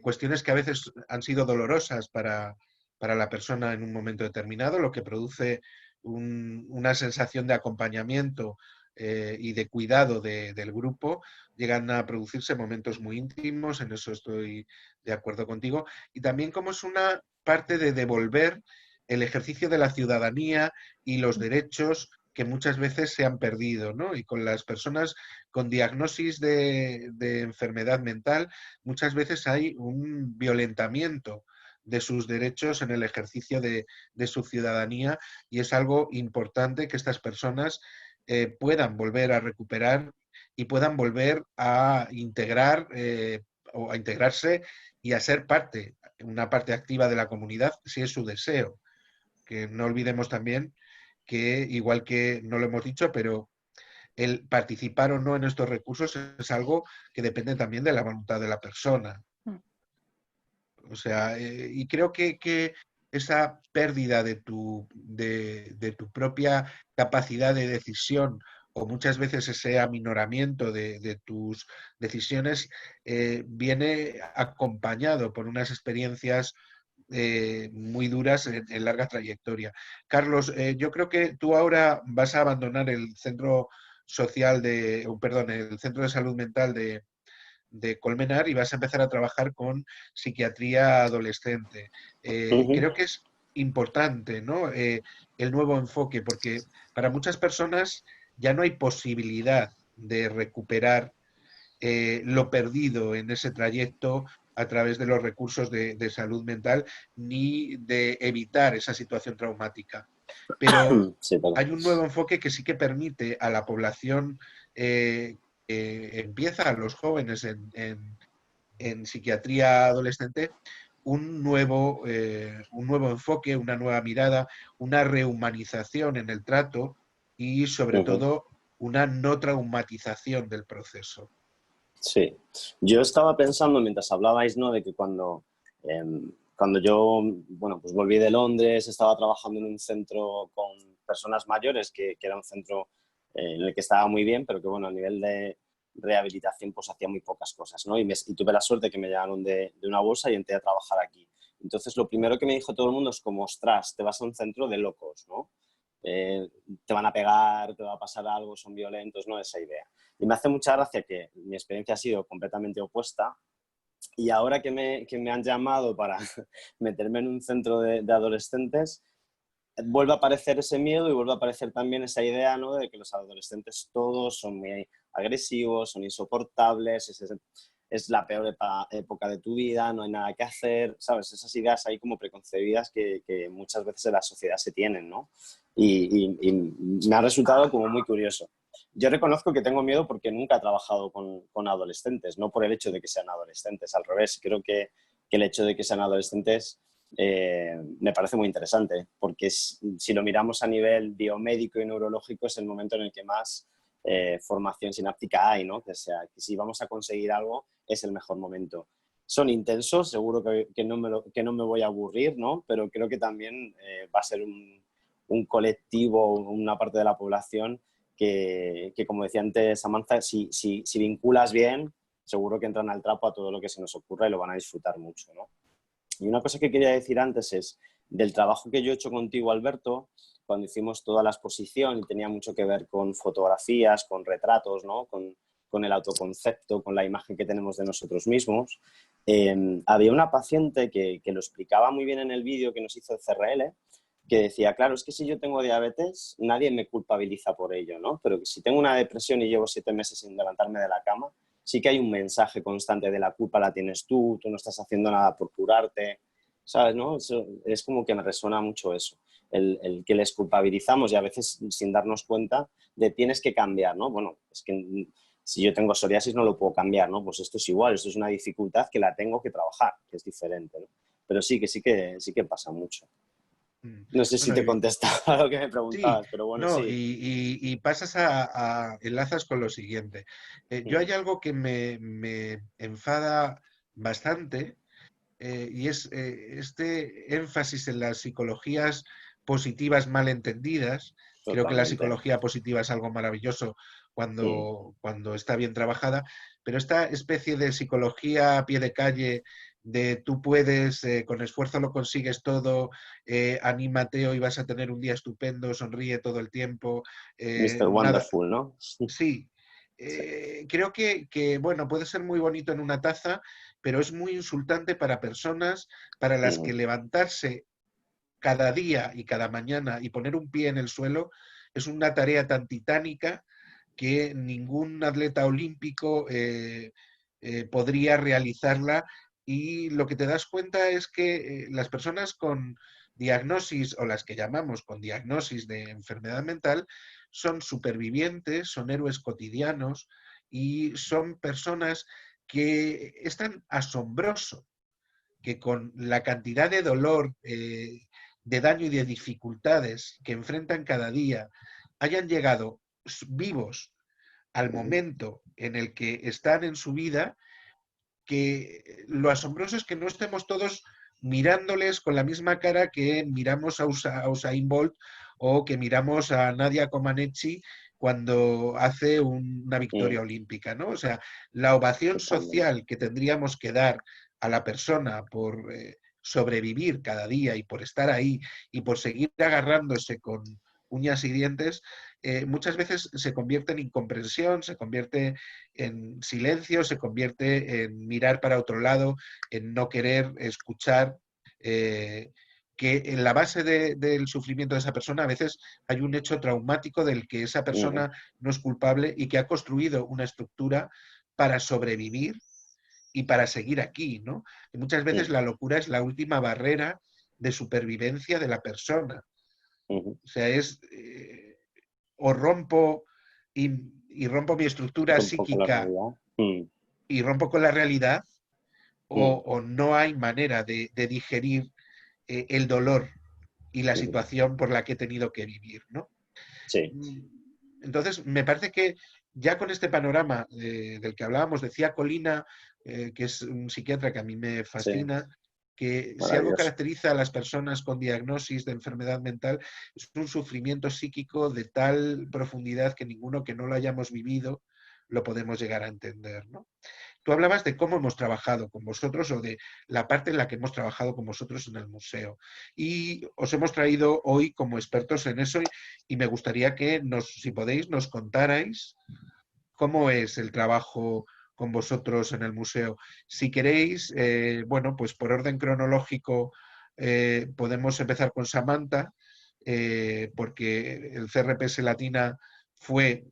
Speaker 1: cuestiones que a veces han sido dolorosas para la persona en un momento determinado, lo que produce una sensación de acompañamiento y de cuidado del grupo. Llegan a producirse momentos muy íntimos, en eso estoy de acuerdo contigo, y también como es una parte de devolver el ejercicio de la ciudadanía y los derechos que muchas veces se han perdido, ¿no? Y con las personas con diagnosis de enfermedad mental, muchas veces hay un violentamiento de sus derechos en el ejercicio de su ciudadanía, y es algo importante que estas personas puedan volver a recuperar y puedan volver a integrar o a integrarse y a ser parte, una parte activa de la comunidad, si es su deseo. Que no olvidemos también que, igual que no lo hemos dicho, pero el participar o no en estos recursos es algo que depende también de la voluntad de la persona. O sea, y creo que esa pérdida de tu propia capacidad de decisión, o muchas veces ese aminoramiento de tus decisiones, viene acompañado por unas experiencias muy duras en larga trayectoria. Carlos, yo creo que tú ahora vas a abandonar el centro social perdón, el centro de salud mental de Colmenar, y vas a empezar a trabajar con psiquiatría adolescente. Creo que es importante, ¿no? El nuevo enfoque, porque para muchas personas ya no hay posibilidad de recuperar lo perdido en ese trayecto a través de los recursos de salud mental, ni de evitar esa situación traumática. Pero
Speaker 5: Sí, perdón.
Speaker 1: hay un nuevo enfoque que sí que permite a la población empieza, a los jóvenes en psiquiatría adolescente, un nuevo enfoque, una nueva mirada, una rehumanización en el trato y, sobre todo, una no traumatización del proceso.
Speaker 5: Sí, yo estaba pensando mientras hablabais, ¿no? De que cuando yo, bueno, pues volví de Londres, estaba trabajando en un centro con personas mayores, que era un centro en el que estaba muy bien, pero que, bueno, a nivel de rehabilitación pues hacía muy pocas cosas, ¿no? Y tuve la suerte que me llamaron de una bolsa y entré a trabajar aquí. Entonces, lo primero que me dijo todo el mundo es como, ostras, te vas a un centro de locos, ¿no? Te van a pegar, te va a pasar algo, son violentos, ¿no? Esa idea. Y me hace mucha gracia que mi experiencia ha sido completamente opuesta, y ahora que me han llamado para meterme en un centro de adolescentes, vuelve a aparecer ese miedo y vuelve a aparecer también esa idea, ¿no? De que los adolescentes todos son muy agresivos, son insoportables, es la peor época de tu vida, no hay nada que hacer, ¿sabes? Esas ideas ahí como preconcebidas que muchas veces en la sociedad se tienen, ¿no? Y me ha resultado como muy curioso. Yo reconozco que tengo miedo porque nunca he trabajado con adolescentes, no por el hecho de que sean adolescentes, al revés, creo que el hecho de que sean adolescentes me parece muy interesante, porque si lo miramos a nivel biomédico y neurológico es el momento en el que más formación sináptica hay, ¿no? Que sea, que si vamos a conseguir algo es el mejor momento. Son intensos, seguro que no me voy a aburrir, ¿no? Pero creo que también va a ser un colectivo, una parte de la población que como decía antes Samantha, si vinculas bien, seguro que entran al trapo a todo lo que se nos ocurra y lo van a disfrutar mucho, ¿no? Y una cosa que quería decir antes es del trabajo que yo he hecho contigo, Alberto, cuando hicimos toda la exposición y tenía mucho que ver con fotografías, con retratos, ¿no? con el autoconcepto, con la imagen que tenemos de nosotros mismos. Había una paciente que lo explicaba muy bien en el vídeo que nos hizo el CRL, que decía, claro, es que si yo tengo diabetes, nadie me culpabiliza por ello, ¿no? Pero si tengo una depresión y llevo 7 meses sin levantarme de la cama, sí que hay un mensaje constante de la culpa la tienes tú no estás haciendo nada por curarte, ¿sabes? ¿No? Es como que me resuena mucho eso, el que les culpabilizamos y a veces sin darnos cuenta de tienes que cambiar, ¿no? Bueno, es que si yo tengo psoriasis no lo puedo cambiar, ¿no? Pues esto es igual, esto es una dificultad que la tengo que trabajar, que es diferente, ¿no? Pero sí que pasa mucho. No sé si
Speaker 1: Bueno,
Speaker 5: te contestaba a lo que me
Speaker 1: sí,
Speaker 5: preguntabas, pero bueno,
Speaker 1: no,
Speaker 5: sí.
Speaker 1: y pasas enlazas con lo siguiente. Yo hay algo que me enfada bastante, y es este énfasis en las psicologías positivas mal entendidas. Creo que la
Speaker 5: Totalmente.
Speaker 1: psicología positiva es algo maravilloso cuando está bien trabajada, pero esta especie de psicología a pie de calle, de tú puedes, con esfuerzo lo consigues todo, anímate, hoy vas a tener un día estupendo, sonríe todo el tiempo,
Speaker 5: Mr.
Speaker 1: nada,
Speaker 5: Wonderful, ¿no?
Speaker 1: sí.
Speaker 5: Sí.
Speaker 1: Creo que, bueno, puede ser muy bonito en una taza, pero es muy insultante para personas para las que levantarse cada día y cada mañana y poner un pie en el suelo es una tarea tan titánica que ningún atleta olímpico podría realizarla, y lo que te das cuenta es que las personas con diagnosis, o las que llamamos con diagnosis de enfermedad mental, son supervivientes, son héroes cotidianos y son personas que es tan asombroso que con la cantidad de dolor, de daño y de dificultades que enfrentan cada día, hayan llegado vivos al momento en el que están en su vida, que lo asombroso es que no estemos todos mirándoles con la misma cara que miramos a Usain Bolt o que miramos a Nadia Comaneci cuando hace una victoria olímpica, ¿no? O sea, la ovación social que tendríamos que dar a la persona por sobrevivir cada día y por estar ahí y por seguir agarrándose con uñas y dientes, muchas veces se convierte en incomprensión, se convierte en silencio, se convierte en mirar para otro lado, en no querer escuchar, que en la base del sufrimiento de esa persona a veces hay un hecho traumático del que esa persona no es culpable y que ha construido una estructura para sobrevivir y para seguir aquí, ¿no? Y muchas veces la locura es la última barrera de supervivencia de la persona. O sea, es o rompo y rompo mi estructura psíquica y rompo con la realidad, o no hay manera de digerir el dolor y la situación por la que he tenido que vivir, ¿no?
Speaker 5: Sí.
Speaker 1: Entonces, me parece que ya con este panorama del que hablábamos, decía Colina, que es un psiquiatra que a mí me fascina, que si algo caracteriza a las personas con diagnosis de enfermedad mental es un sufrimiento psíquico de tal profundidad que ninguno que no lo hayamos vivido lo podemos llegar a entender, ¿no? Tú hablabas de cómo hemos trabajado con vosotros, o de la parte en la que hemos trabajado con vosotros en el museo. Y os hemos traído hoy como expertos en eso, y me gustaría que, si podéis, nos contarais cómo es el trabajo con vosotros en el museo. Si queréis, bueno, pues por orden cronológico podemos empezar con Samantha, porque el CRPS Latina fue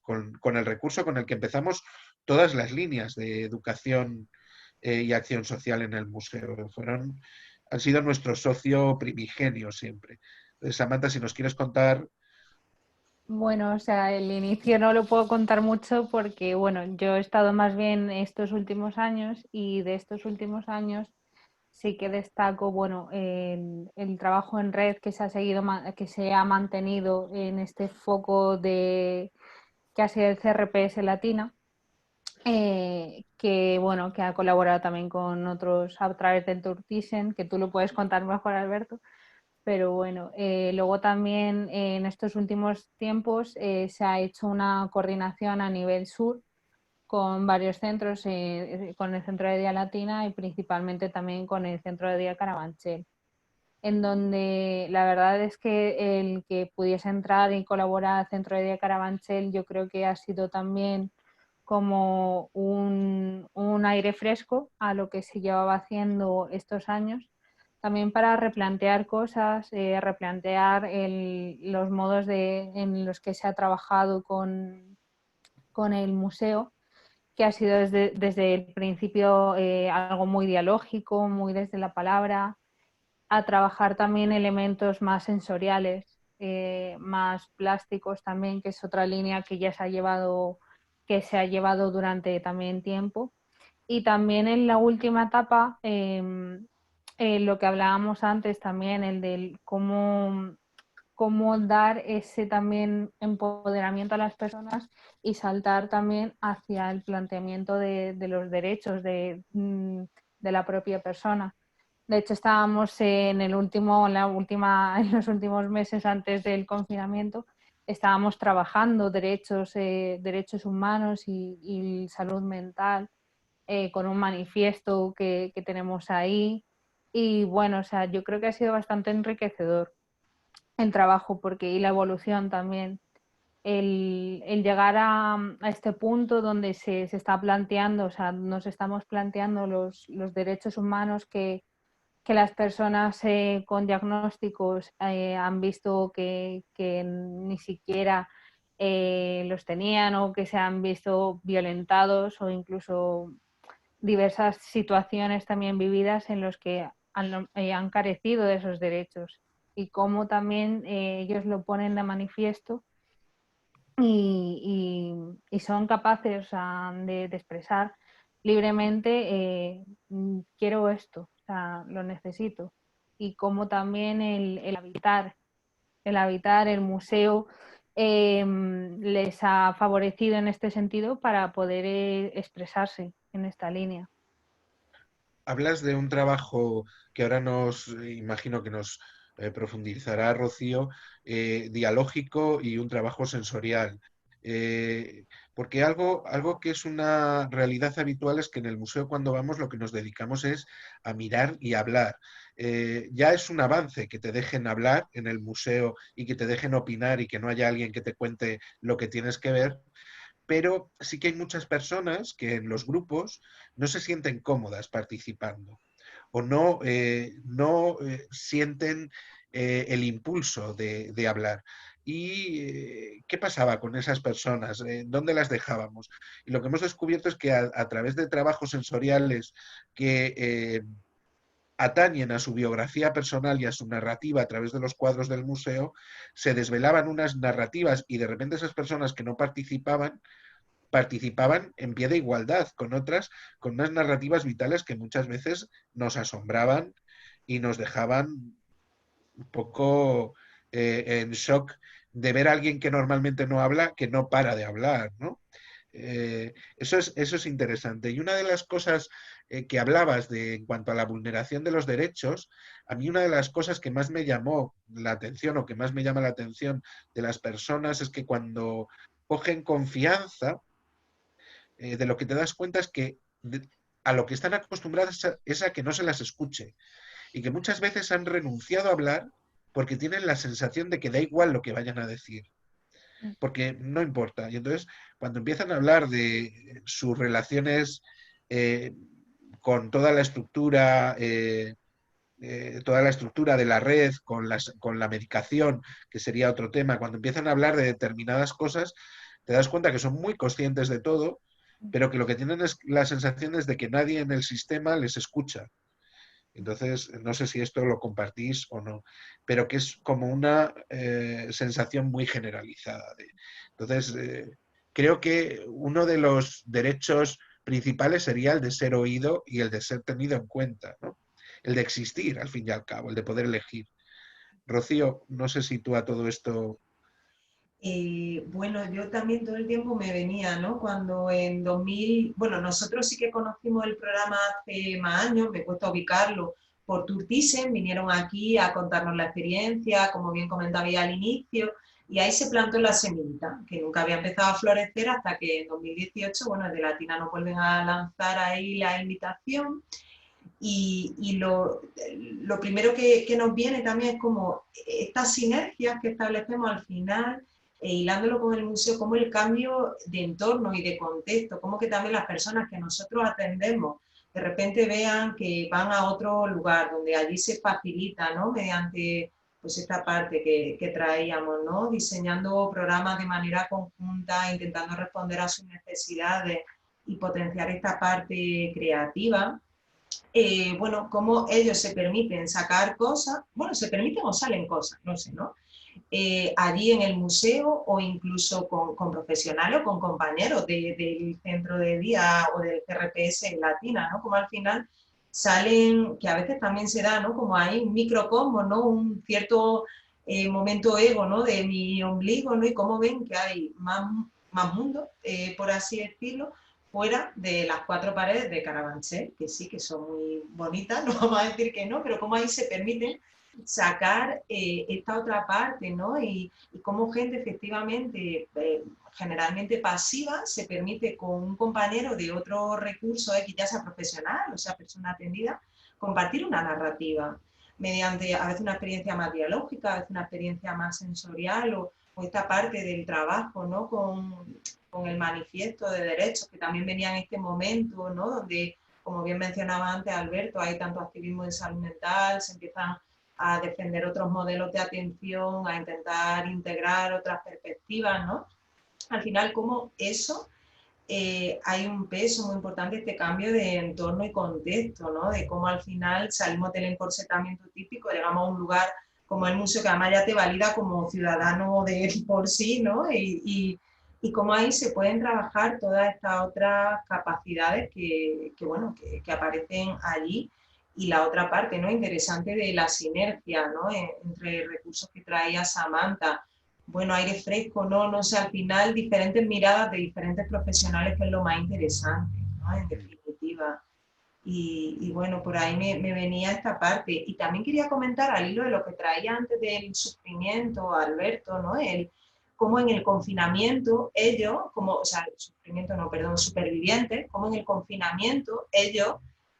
Speaker 1: con el recurso con el que empezamos todas las líneas de educación y acción social en el museo. Han sido nuestro socio primigenio siempre. Entonces, Samantha, si nos quieres contar.
Speaker 4: Bueno, o sea, el inicio no lo puedo contar mucho porque, bueno, yo he estado más bien estos últimos años, y de estos últimos años sí que destaco, bueno, el trabajo en red que se ha seguido, que se ha mantenido en este foco que ha sido el CRPS Latina, que, bueno, que ha colaborado también con otros a través del Tour Thyssen, que tú lo puedes contar mejor, Alberto. Pero bueno, luego también en estos últimos tiempos se ha hecho una coordinación a nivel sur con varios centros, con el Centro de Día Latina y principalmente también con el Centro de Día Carabanchel, en donde la verdad es que el que pudiese entrar y colaborar al Centro de Día Carabanchel, yo creo que ha sido también como un aire fresco a lo que se llevaba haciendo estos años, también para replantear cosas, replantear los modos en los que se ha trabajado con el museo, que ha sido desde el principio algo muy dialógico, muy desde la palabra, a trabajar también elementos más sensoriales, más plásticos también, que es otra línea que ya que se ha llevado durante también tiempo. Y también en la última etapa, lo que hablábamos antes también, el del cómo dar ese también empoderamiento a las personas y saltar también hacia el planteamiento de los derechos de la propia persona. De hecho, estábamos en los últimos meses antes del confinamiento, estábamos trabajando derechos humanos y salud mental, con un manifiesto que tenemos ahí. Y bueno, o sea, yo creo que ha sido bastante enriquecedor el trabajo, y la evolución también. El llegar a este punto donde se está planteando, o sea, nos estamos planteando los derechos humanos que que las personas con diagnósticos han visto que ni siquiera los tenían, o que se han visto violentados, o incluso diversas situaciones también vividas en los que han carecido de esos derechos, y cómo también ellos lo ponen de manifiesto y son capaces, o sea, de expresar libremente, quiero esto, o sea, lo necesito. Y cómo también el habitar el museo les ha favorecido en este sentido para poder expresarse en esta línea.
Speaker 1: Hablas de un trabajo que ahora imagino que nos profundizará Rocío, dialógico, y un trabajo sensorial. Porque algo que es una realidad habitual es que en el museo, cuando vamos, lo que nos dedicamos es a mirar y hablar. Ya es un avance que te dejen hablar en el museo y que te dejen opinar y que no haya alguien que te cuente lo que tienes que ver, pero sí que hay muchas personas que en los grupos no se sienten cómodas participando, o no sienten el impulso de hablar. ¿Y qué pasaba con esas personas? ¿Dónde las dejábamos? Y lo que hemos descubierto es que a través de trabajos sensoriales que atañen a su biografía personal y a su narrativa a través de los cuadros del museo, se desvelaban unas narrativas, y de repente esas personas que no participaban en pie de igualdad con otras, con unas narrativas vitales que muchas veces nos asombraban y nos dejaban un poco en shock de ver a alguien que normalmente no habla, que no para de hablar, ¿no? Eso es interesante. Y una de las cosas que hablabas en cuanto a la vulneración de los derechos, a mí una de las cosas que más me llamó la atención, o que más me llama la atención de las personas, es que cuando cogen confianza, de lo que te das cuenta es que a lo que están acostumbradas es a que no se las escuche, y que muchas veces han renunciado a hablar porque tienen la sensación de que da igual lo que vayan a decir, porque no importa. Y entonces, cuando empiezan a hablar de sus relaciones eh, con toda la estructura de la red, con la medicación, que sería otro tema, cuando empiezan a hablar de determinadas cosas, te das cuenta que son muy conscientes de todo, pero que lo que tienen es la sensación es de que nadie en el sistema les escucha. Entonces, no sé si esto lo compartís o no, pero que es como una sensación muy generalizada. Entonces, creo que uno de los derechos principales sería el de ser oído y el de ser tenido en cuenta, ¿no? El de existir, al fin y al cabo, el de poder elegir. Rocío, no sé si tú a todo esto...
Speaker 3: Bueno, yo también todo el tiempo me venía, ¿no? Cuando en 2000, bueno, nosotros sí que conocimos el programa hace más años, me cuesta ubicarlo, por Tour Thyssen, vinieron aquí a contarnos la experiencia, como bien comentaba al inicio, y ahí se plantó la semillita, que nunca había empezado a florecer hasta que en 2018, bueno, de Latina nos vuelven a lanzar ahí la invitación. Y lo primero que nos viene también es como estas sinergias que establecemos al final, hilándolo con el museo, como el cambio de entorno y de contexto, como que también las personas que nosotros atendemos de repente vean que van a otro lugar, donde allí se facilita, ¿no? Mediante pues esta parte que traíamos, ¿no? Diseñando programas de manera conjunta, intentando responder a sus necesidades y potenciar esta parte creativa. Bueno, cómo ellos se permiten sacar cosas, bueno, se permiten o salen cosas, no sé, ¿no? Allí en el museo, o incluso con profesionales o con compañeros del centro de día o del CRPS Latina, ¿no? Como al final salen, que a veces también se da, ¿no? Como hay un microcosmos, ¿no? Un cierto momento ego, ¿no? De mi ombligo, ¿no? Y cómo ven que hay más mundo, por así decirlo, fuera de las cuatro paredes de Carabanchel, que sí, que son muy bonitas, no vamos a decir que no, pero cómo ahí se permiten sacar esta otra parte, ¿no? Y cómo gente efectivamente, generalmente pasiva, se permite con un compañero de otro recurso, que ya sea profesional o sea persona atendida, compartir una narrativa mediante a veces una experiencia más dialógica, a veces una experiencia más sensorial, o esta parte del trabajo, ¿no? Con el manifiesto de derechos que también venía en este momento, ¿no? Donde como bien mencionaba antes Alberto, hay tanto activismo en salud mental, se empiezan a defender otros modelos de atención, a intentar integrar otras perspectivas, ¿no? Al final, como eso, hay un peso muy importante este cambio de entorno y contexto, ¿no? De cómo al final salimos del encorsetamiento típico, llegamos a un lugar como el museo que además ya te valida como ciudadano de por sí, ¿no? Y cómo ahí se pueden trabajar todas estas otras capacidades bueno, que aparecen allí. Y la otra parte, ¿no? Interesante de la sinergia, ¿no? Entre recursos que traía Samantha, bueno, aire fresco, no sé, al final diferentes miradas de diferentes profesionales que es lo más interesante, ¿no? En definitiva. Y bueno, por ahí me venía esta parte. Y también quería comentar al hilo de lo que traía antes del sufrimiento, Alberto, ¿no? Cómo en el confinamiento ellos, o sea, sufrimiento no, perdón, supervivientes, cómo en el confinamiento ellos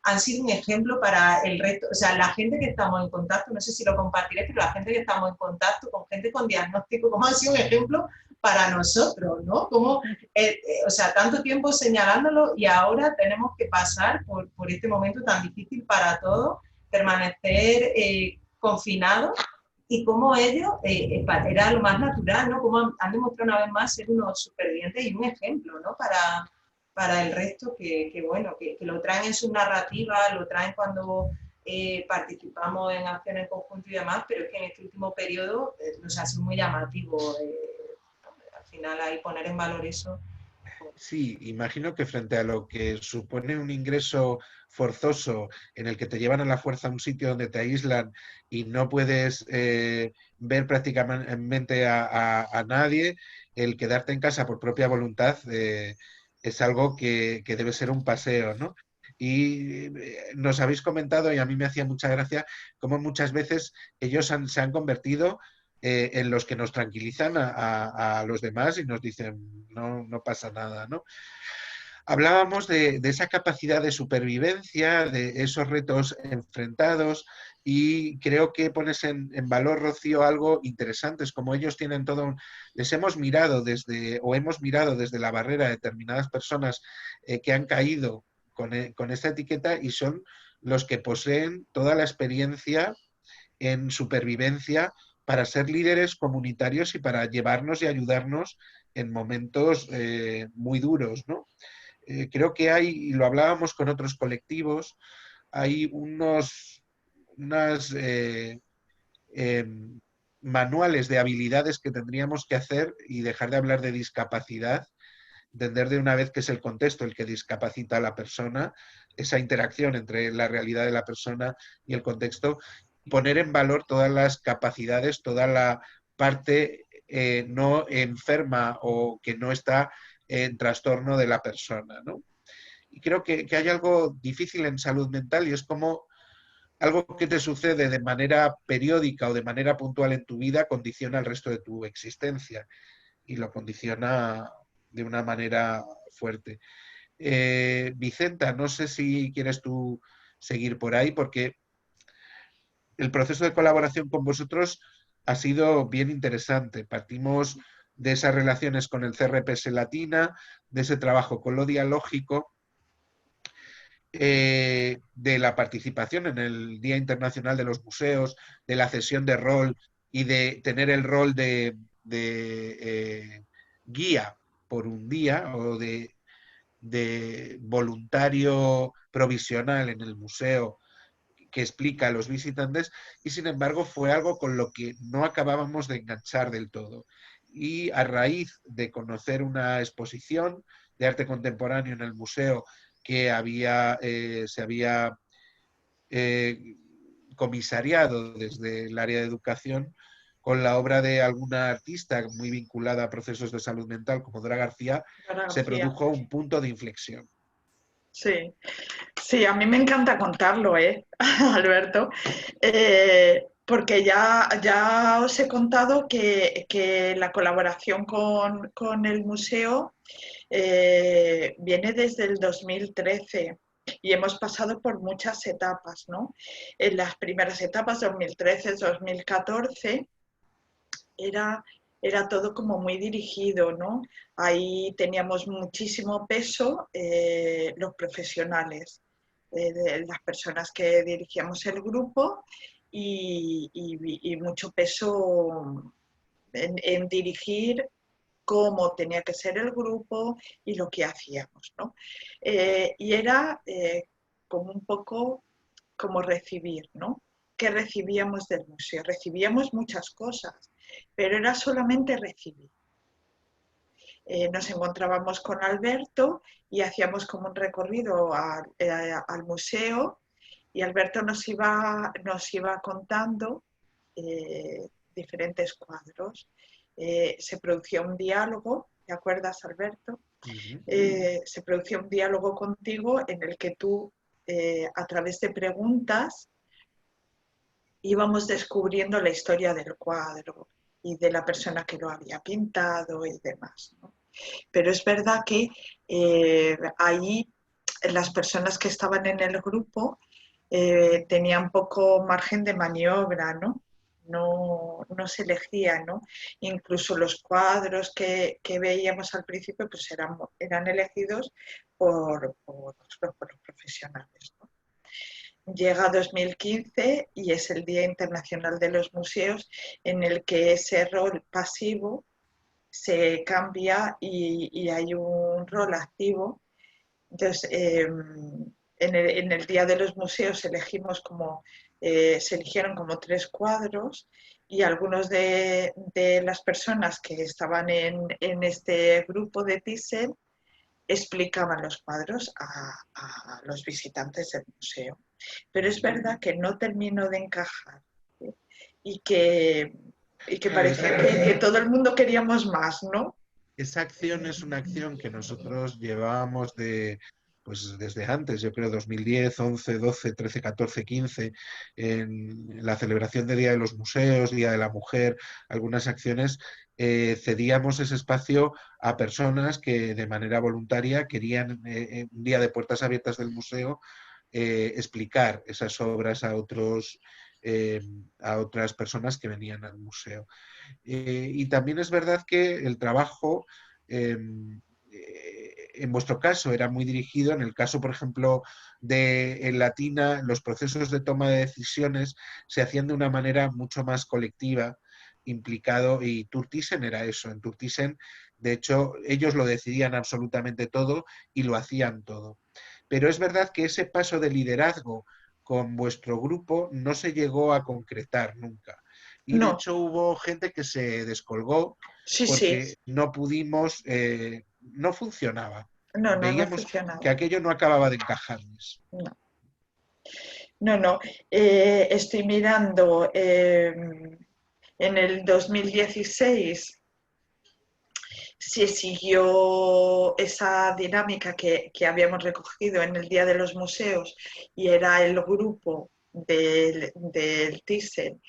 Speaker 3: han sido un ejemplo para el resto, o sea, la gente que estamos en contacto, no sé si lo compartiré, pero la gente que estamos en contacto con gente con diagnóstico, cómo han sido un ejemplo para nosotros, ¿no? Como, o sea, tanto tiempo señalándolo y ahora tenemos que pasar por este momento tan difícil para todos, permanecer confinados y cómo ellos, era lo más natural, ¿no? Cómo han demostrado una vez más ser unos supervivientes y un ejemplo, ¿no? Para el resto bueno, que lo traen en su narrativa, lo traen cuando participamos en acciones en conjunto y demás, pero es que en este último periodo nos ha sido muy llamativo. Al final ahí poner en valor eso.
Speaker 1: Sí, imagino que frente a lo que supone un ingreso forzoso en el que te llevan a la fuerza a un sitio donde te aíslan y no puedes ver prácticamente a nadie, el quedarte en casa por propia voluntad es algo que debe ser un paseo, ¿no? Y nos habéis comentado, y a mí me hacía mucha gracia, cómo muchas veces ellos se han convertido en los que nos tranquilizan a los demás y nos dicen, no pasa nada, ¿no? Hablábamos de esa capacidad de supervivencia, de esos retos enfrentados, y creo que pones en valor, Rocío, algo interesante, es como ellos tienen todo, les hemos mirado o hemos mirado desde la barrera a determinadas personas que han caído con esta etiqueta y son los que poseen toda la experiencia en supervivencia para ser líderes comunitarios y para llevarnos y ayudarnos en momentos muy duros, ¿no? Creo que hay, y lo hablábamos con otros colectivos, hay unas manuales de habilidades que tendríamos que hacer y dejar de hablar de discapacidad, entender de una vez que es el contexto el que discapacita a la persona, esa interacción entre la realidad de la persona y el contexto, poner en valor todas las capacidades, toda la parte no enferma o que no está en trastorno de la persona, ¿no? Y creo que hay algo difícil en salud mental y es como algo que te sucede de manera periódica o de manera puntual en tu vida condiciona el resto de tu existencia y lo condiciona de una manera fuerte. Vicenta, no sé si quieres tú seguir por ahí porque el proceso de colaboración con vosotros ha sido bien interesante. Partimos de esas relaciones con el CRPS Latina, de ese trabajo con lo dialógico, de la participación en el Día Internacional de los Museos, de la cesión de rol y de tener el rol de guía por un día o de voluntario provisional en el museo que explica a los visitantes y sin embargo fue algo con lo que no acabábamos de enganchar del todo. Y a raíz de conocer una exposición de arte contemporáneo en el museo que se había comisariado desde el área de educación con la obra de alguna artista muy vinculada a procesos de salud mental como Dora García, se produjo un punto de inflexión.
Speaker 2: Sí, sí, a mí me encanta contarlo, Alberto, porque ya os he contado que la colaboración con el museo viene desde el 2013 y hemos pasado por muchas etapas, ¿no? En las primeras etapas, 2013-2014, era todo como muy dirigido, ¿no? Ahí teníamos muchísimo peso los profesionales, de las personas que dirigíamos el grupo y mucho peso en dirigir cómo tenía que ser el grupo y lo que hacíamos, ¿no? Y era como un poco como recibir, ¿no? ¿Qué recibíamos del museo? Recibíamos muchas cosas, pero era solamente recibir. Nos encontrábamos con Alberto y hacíamos como un recorrido al museo y Alberto nos iba contando diferentes cuadros. Se producía un diálogo, ¿te acuerdas, Alberto? Se producía un diálogo contigo en el que tú, a través de preguntas, íbamos descubriendo la historia del cuadro y de la persona que lo había pintado y demás, ¿no? Pero es verdad que ahí las personas que estaban en el grupo tenían poco margen de maniobra, ¿no? No se elegía, ¿no? Incluso los cuadros que veíamos al principio pues eran elegidos por los profesionales, ¿no? Llega 2015 y es el Día Internacional de los Museos, en el que ese rol pasivo se cambia y hay un rol activo. Entonces, en el Día de los Museos se eligieron como 3 cuadros y algunos de las personas que estaban en este grupo de Thyssen explicaban los cuadros a los visitantes del museo. Pero es verdad que no termino de encajar, ¿sí? y que parecía que todo el mundo queríamos más, ¿no?
Speaker 1: Esa acción es una acción que nosotros llevábamos pues desde antes, yo creo 2010, 11, 12, 13, 14, 15, en la celebración del Día de los Museos, Día de la Mujer, algunas acciones, cedíamos ese espacio a personas que de manera voluntaria querían, un día de puertas abiertas del museo, explicar esas obras a otras personas que venían al museo. Y también es verdad que el trabajo, en vuestro caso, era muy dirigido. En el caso, por ejemplo, en Latina, los procesos de toma de decisiones se hacían de una manera mucho más colectiva, implicado, y Tour Thyssen era eso. En Tour Thyssen, de hecho, ellos lo decidían absolutamente todo y lo hacían todo. Pero es verdad que ese paso de liderazgo con vuestro grupo no se llegó a concretar nunca. Y de hecho hubo gente que se descolgó porque no pudimos, no funcionaba. Veíamos que aquello no acababa de encajarles.
Speaker 2: No. Estoy mirando en el 2016 se siguió esa dinámica que habíamos recogido en el Día de los Museos y era el grupo del Thyssen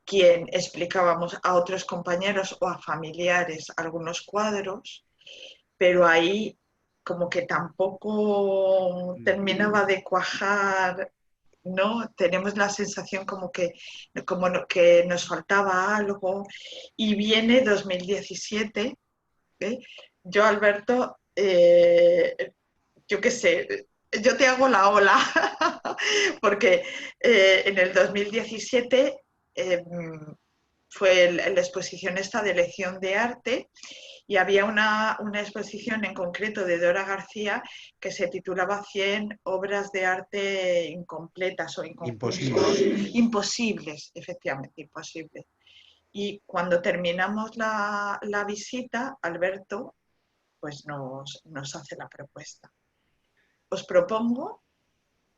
Speaker 2: quien explicábamos a otros compañeros o a familiares algunos cuadros, pero ahí como que tampoco terminaba de cuajar, ¿no? Tenemos la sensación como que nos faltaba algo y viene 2017. Yo, Alberto, yo qué sé, yo te hago la ola, porque en el 2017 fue la exposición esta de lección de arte y había una exposición en concreto de Dora García que se titulaba 100 obras de arte incompletas o imposibles, efectivamente, imposibles. Y cuando terminamos la visita, Alberto pues nos hace la propuesta. Os propongo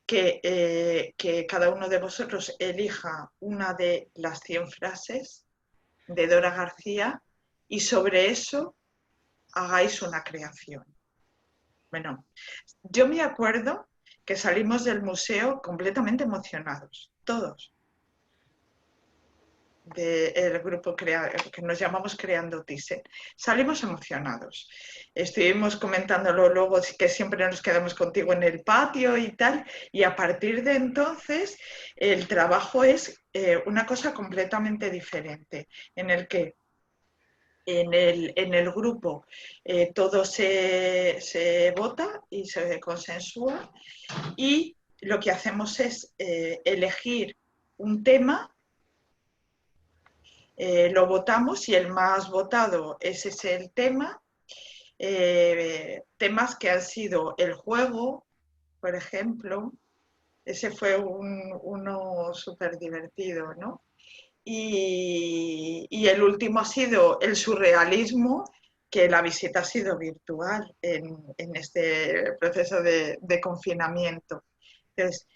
Speaker 2: que cada uno de vosotros elija una de las 100 frases de Dora García y sobre eso hagáis una creación. Bueno, yo me acuerdo que salimos del museo completamente emocionados, todos. Del grupo que nos llamamos Creando Thyssen. Salimos emocionados. Estuvimos comentándolo luego, que siempre nos quedamos contigo en el patio y tal, y a partir de entonces el trabajo es una cosa completamente diferente, en el que en el grupo todo se vota y se consensúa y lo que hacemos es elegir un tema, lo votamos y el más votado ese es el tema. Temas que han sido el juego, por ejemplo, ese fue uno súper divertido, ¿no? Y el último ha sido el surrealismo, que la visita ha sido virtual en este proceso de confinamiento. Entonces,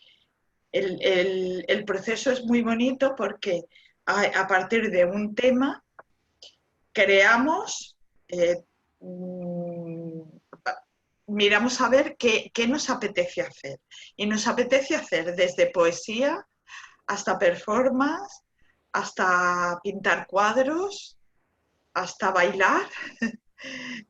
Speaker 2: el proceso es muy bonito porque a partir de un tema creamos, miramos a ver qué nos apetece hacer. Y nos apetece hacer desde poesía hasta performance, hasta pintar cuadros, hasta bailar,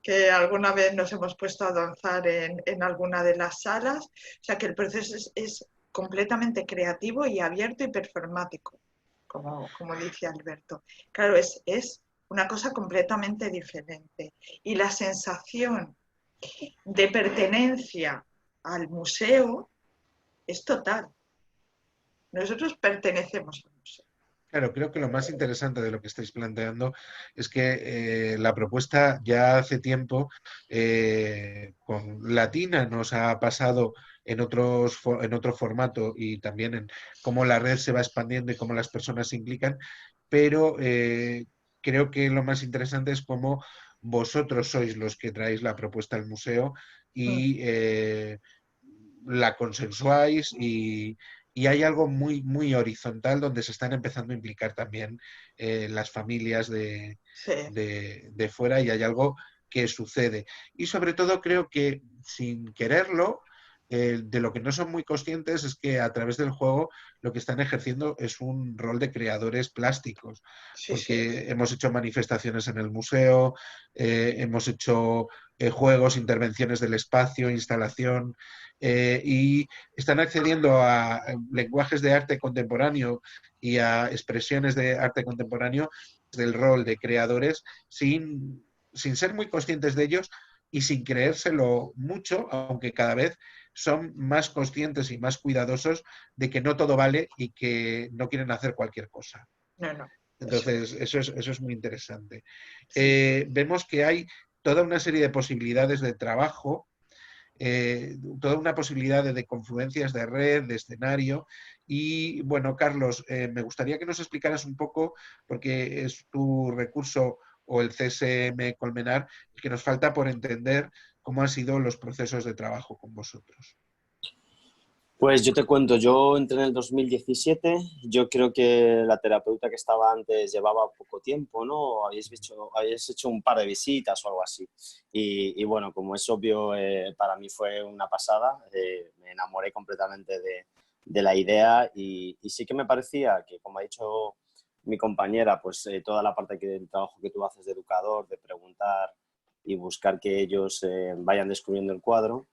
Speaker 2: que alguna vez nos hemos puesto a danzar en alguna de las salas. O sea que el proceso es completamente creativo y abierto y performático, como dice Alberto. Claro, es una cosa completamente diferente. Y la sensación de pertenencia al museo es total. Nosotros pertenecemos al museo.
Speaker 1: Claro, creo que lo más interesante de lo que estáis planteando es que la propuesta ya hace tiempo con Latina nos ha pasado en otro formato y también en cómo la red se va expandiendo y cómo las personas se implican, pero creo que lo más interesante es cómo vosotros sois los que traéis la propuesta al museo y la consensuáis y hay algo muy, muy horizontal donde se están empezando a implicar también las familias
Speaker 2: Sí.
Speaker 1: de fuera y hay algo que sucede. Y sobre todo creo que sin quererlo, de lo que no son muy conscientes es que a través del juego lo que están ejerciendo es un rol de creadores plásticos,
Speaker 2: Sí,
Speaker 1: porque
Speaker 2: sí.
Speaker 1: hemos hecho manifestaciones en el museo, hemos hecho juegos, intervenciones del espacio, instalación, y están accediendo a lenguajes de arte contemporáneo y a expresiones de arte contemporáneo del rol de creadores sin ser muy conscientes de ellos y sin creérselo mucho, aunque cada vez son más conscientes y más cuidadosos de que no todo vale y que no quieren hacer cualquier cosa.
Speaker 2: No, no.
Speaker 1: Entonces, eso es muy interesante.
Speaker 2: Sí.
Speaker 1: Vemos que hay toda una serie de posibilidades de trabajo, toda una posibilidad de confluencias de red, de escenario. Y bueno, Carlos, me gustaría que nos explicaras un poco, porque es tu recurso o el CSM Colmenar, el que nos falta por entender cómo han sido los procesos de trabajo con vosotros.
Speaker 5: Pues yo te cuento, yo entré en el 2017, yo creo que la terapeuta que estaba antes llevaba poco tiempo, ¿no? Habíais hecho un par de visitas o algo así. Y bueno, como es obvio, para mí fue una pasada, me enamoré completamente de la idea y sí que me parecía que, como ha dicho mi compañera, pues toda la parte del trabajo que tú haces de educador, de preguntar y buscar que ellos vayan descubriendo el cuadro,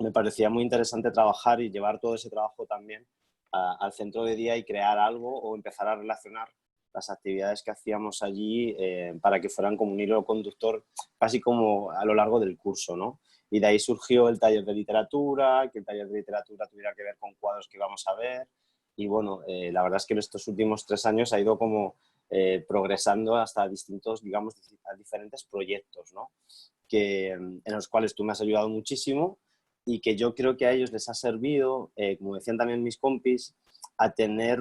Speaker 5: me parecía muy interesante trabajar y llevar todo ese trabajo también al centro de día y crear algo o empezar a relacionar las actividades que hacíamos allí para que fueran como un hilo conductor casi como a lo largo del curso, ¿no? Y de ahí surgió el taller de literatura, que el taller de literatura tuviera que ver con cuadros que íbamos a ver y bueno, la verdad es que en estos últimos 3 años ha ido como progresando hasta distintos, digamos, diferentes proyectos, ¿no? En los cuales tú me has ayudado muchísimo y que yo creo que a ellos les ha servido, como decían también mis compis, a tener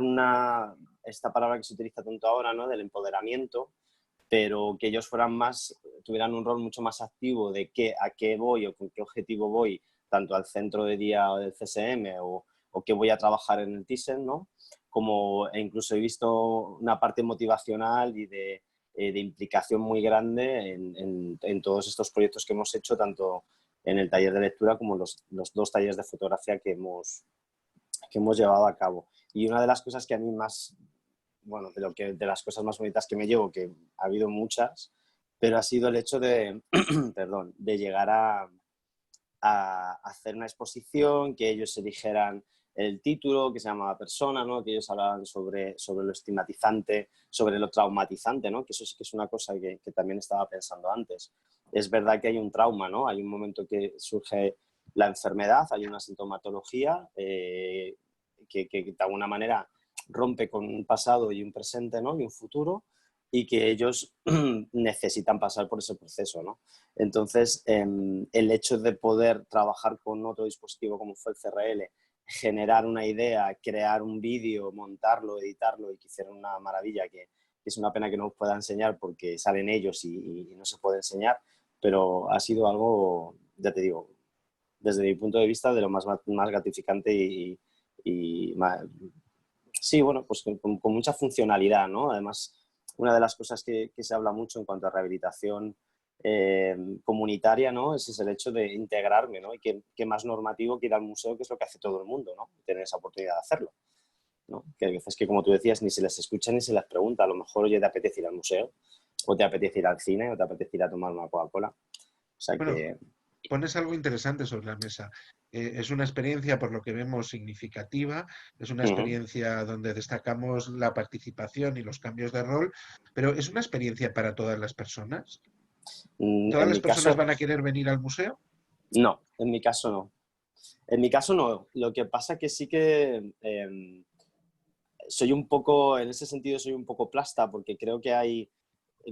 Speaker 5: esta palabra que se utiliza tanto ahora, ¿no? Del empoderamiento, pero que ellos tuvieran un rol mucho más activo de a qué voy o con qué objetivo voy, tanto al centro de día del CSM o qué voy a trabajar en el Thyssen, ¿no? E incluso he visto una parte motivacional y de implicación muy grande en todos estos proyectos que hemos hecho, tanto en el taller de lectura como los 2 talleres de fotografía que hemos llevado a cabo. Y una de las cosas que a mí más, bueno, de las cosas más bonitas que me llevo, que ha habido muchas, pero ha sido el hecho de, perdón, de llegar a hacer una exposición, que ellos eligieran el título, que se llamaba Persona, ¿no? Que ellos hablaban sobre lo estigmatizante, sobre lo traumatizante, ¿no? Que eso sí que es una cosa que también estaba pensando antes. Es verdad que hay un trauma, ¿no? Hay un momento que surge la enfermedad, hay una sintomatología que de alguna manera rompe con un pasado y un presente, ¿no? Y un futuro, y que ellos necesitan pasar por ese proceso, ¿no? Entonces, el hecho de poder trabajar con otro dispositivo como fue el CRL, generar una idea, crear un vídeo, montarlo, editarlo y que hicieran una maravilla, que es una pena que no os pueda enseñar porque salen ellos y no se puede enseñar, pero ha sido algo, ya te digo, desde mi punto de vista, de lo más gratificante y más, sí, bueno, pues con mucha funcionalidad, ¿no? Además, una de las cosas que se habla mucho en cuanto a rehabilitación comunitaria, ¿no? Ese es el hecho de integrarme, ¿no? Y que más normativo que ir al museo, que es lo que hace todo el mundo, ¿no? Tener esa oportunidad de hacerlo, ¿no? Que hay veces que, como tú decías, ni se les escucha ni se les pregunta. A lo mejor, oye, te apetece ir al museo, o te apetece ir al cine, o te apetece ir a tomar una Coca-Cola. O sea
Speaker 1: Bueno,
Speaker 5: que...
Speaker 1: pones algo interesante sobre la mesa. Es una experiencia, por lo que vemos, significativa, es una experiencia donde destacamos la participación y los cambios de rol, pero ¿es una experiencia para todas las personas? ¿Todas
Speaker 5: En
Speaker 1: las
Speaker 5: mi
Speaker 1: personas
Speaker 5: caso,
Speaker 1: van a querer venir al museo?
Speaker 5: no, en mi caso no. En mi caso no. Lo que pasa que sí que soy un poco, en ese sentido soy un poco plasta, porque creo que hay,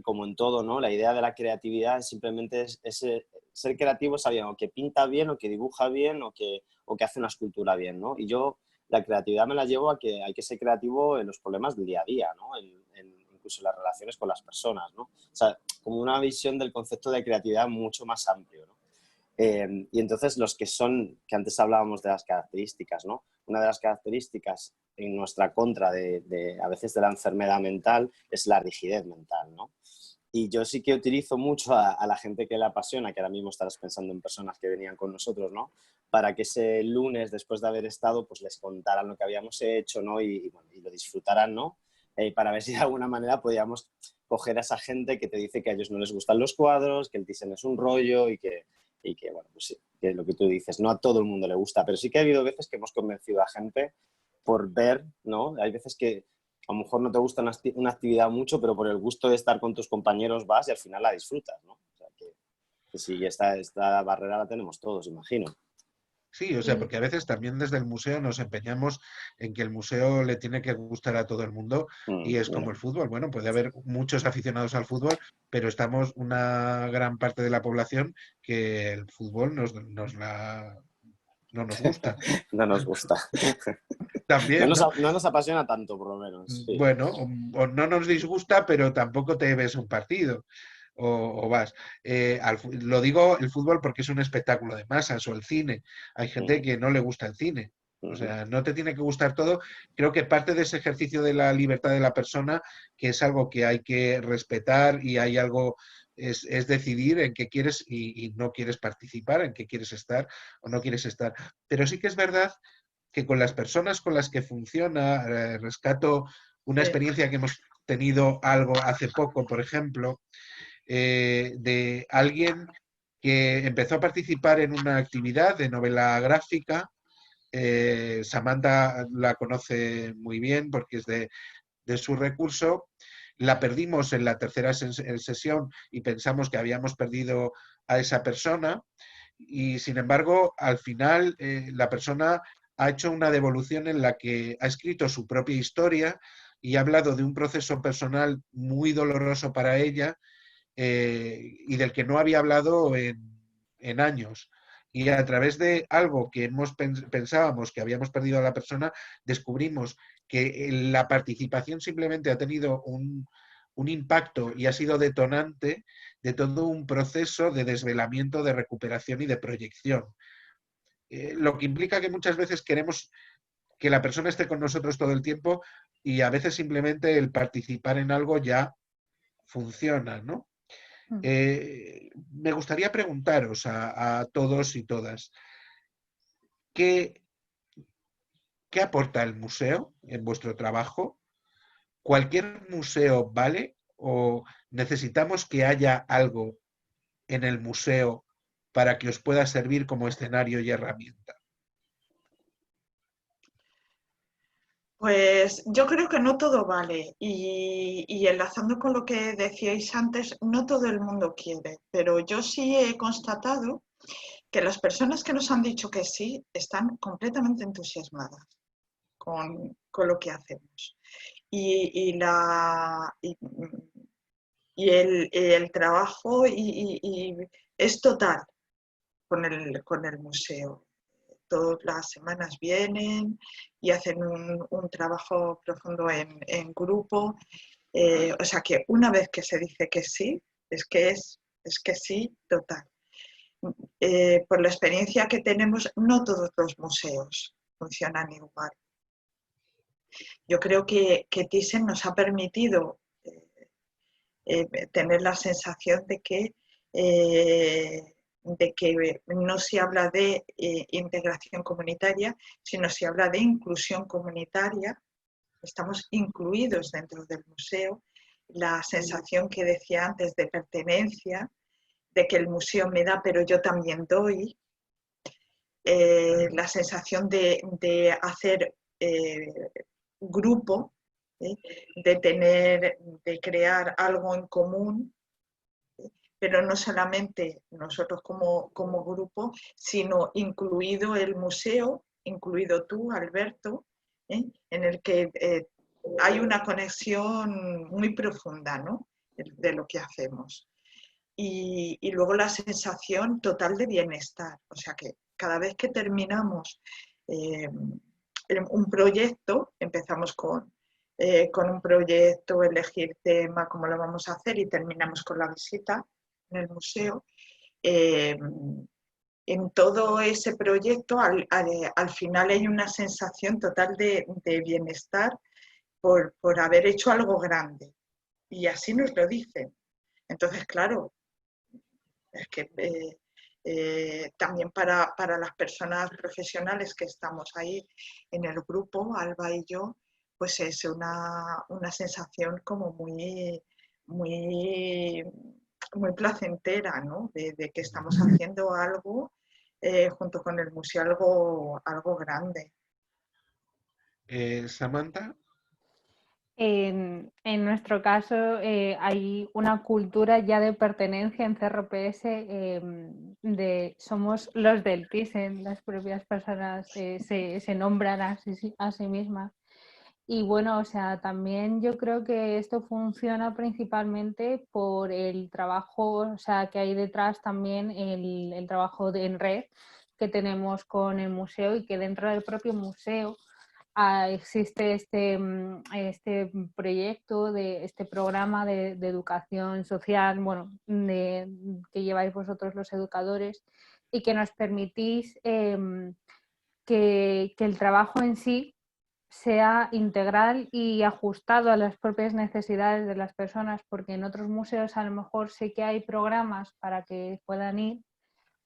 Speaker 5: como en todo, ¿no? La idea de la creatividad simplemente es ser creativo es alguien o que pinta bien, o que dibuja bien, o que hace una escultura bien, ¿no? Y yo la creatividad me la llevo a que hay que ser creativo en los problemas del día a día, ¿no? Incluso en las relaciones con las personas, ¿no? O sea, como una visión del concepto de creatividad mucho más amplio, ¿no? Y entonces los que antes hablábamos de las características, ¿no? Una de las características en nuestra contra a veces de la enfermedad mental es la rigidez mental, ¿no? Y yo sí que utilizo mucho a la gente que le apasiona, que ahora mismo estarás pensando en personas que venían con nosotros, ¿no? Para que ese lunes, después de haber estado, pues les contaran lo que habíamos hecho, ¿no? Bueno, y lo disfrutaran, ¿no? Para ver si de alguna manera podíamos coger a esa gente que te dice que a ellos no les gustan los cuadros, que el Thyssen es un rollo y que bueno, pues sí, que lo que tú dices, no a todo el mundo le gusta, pero sí que ha habido veces que hemos convencido a gente por ver, ¿no? Hay veces que a lo mejor no te gusta una actividad mucho, pero por el gusto de estar con tus compañeros vas y al final la disfrutas, ¿no? O sea, que sí, esta barrera la tenemos todos, imagino.
Speaker 1: Sí, o sea, porque a veces también desde el museo nos empeñamos en que el museo le tiene que gustar a todo el mundo y es como
Speaker 5: Bueno,
Speaker 1: el fútbol. Bueno, puede haber muchos aficionados al fútbol, pero estamos una gran parte de la población que el fútbol no nos gusta.
Speaker 5: no nos gusta.
Speaker 1: También, ¿no?
Speaker 5: No nos apasiona tanto, por lo menos, sí.
Speaker 1: Bueno, o no nos disgusta, pero tampoco te ves un partido. O vas. Lo digo el fútbol porque es un espectáculo de masas, o el cine. Hay gente que no le gusta el cine. O sea, no te tiene que gustar todo. Creo que parte de ese ejercicio de la libertad de la persona, que es algo que hay que respetar y hay algo, es decidir en qué quieres y no quieres participar, en qué quieres estar o no quieres estar. Pero sí que es verdad que con las personas con las que funciona, rescato una experiencia que hemos tenido algo hace poco, por ejemplo, de alguien que empezó a participar en una actividad de novela gráfica. Samantha la conoce muy bien porque es de su recurso. La perdimos en la tercera sesión y pensamos que habíamos perdido a esa persona y sin embargo al final la persona ha hecho una devolución en la que ha escrito su propia historia y ha hablado de un proceso personal muy doloroso para ella y del que no había hablado en años. Y a través de algo que pensábamos que habíamos perdido a la persona, descubrimos que la participación simplemente ha tenido un impacto y ha sido detonante de todo un proceso de desvelamiento, de recuperación y de proyección. Lo que implica que muchas veces queremos que la persona esté con nosotros todo el tiempo y a veces simplemente el participar en algo ya funciona, ¿no? Me gustaría preguntaros a todos y todas, ¿qué aporta el museo en vuestro trabajo? ¿Cualquier museo vale o necesitamos que haya algo en el museo para que os pueda servir como escenario y herramienta?
Speaker 2: Pues yo creo que no todo vale y enlazando con lo que decíais antes, no todo el mundo quiere, pero yo sí he constatado que las personas que nos han dicho que sí están completamente entusiasmadas con lo que hacemos. Y el trabajo es total con el museo. Todas las semanas vienen y hacen un trabajo profundo en grupo. O sea que una vez que se dice que sí, es que sí, total. Por la experiencia que tenemos, no todos los museos funcionan igual. Yo creo que Thyssen nos ha permitido tener la sensación de que no se habla de integración comunitaria, sino se habla de inclusión comunitaria. Estamos incluidos dentro del museo. La sensación que decía antes de pertenencia, de que el museo me da, pero yo también doy. La sensación de hacer grupo, de crear algo en común, pero no solamente nosotros como grupo, sino incluido el museo, incluido tú, Alberto, en el que hay una conexión muy profunda, ¿no?, de lo que hacemos. Y luego la sensación total de bienestar, o sea que cada vez que terminamos un proyecto, empezamos con un proyecto, elegir tema, cómo lo vamos a hacer, y terminamos con la visita en el museo. En todo ese proyecto, al final hay una sensación total de bienestar por haber hecho algo grande. Y así nos lo dicen. Entonces, claro, es que también para las personas profesionales que estamos ahí en el grupo, Alba y yo, pues es una sensación como muy, muy, muy placentera, ¿no? De que estamos haciendo algo junto con el museo, algo grande.
Speaker 1: Samantha.
Speaker 4: En nuestro caso hay una cultura ya de pertenencia en CRPS, somos los del Thyssen, las propias personas se nombran a sí mismas. Y bueno, o sea, también yo creo que esto funciona principalmente por el trabajo, o sea, que hay detrás también el trabajo en red que tenemos con el museo, y que dentro del propio museo existe este proyecto, este programa de educación social, bueno, que lleváis vosotros los educadores, y que nos permitís que el trabajo en sí sea integral y ajustado a las propias necesidades de las personas, porque en otros museos a lo mejor sí que hay programas para que puedan ir,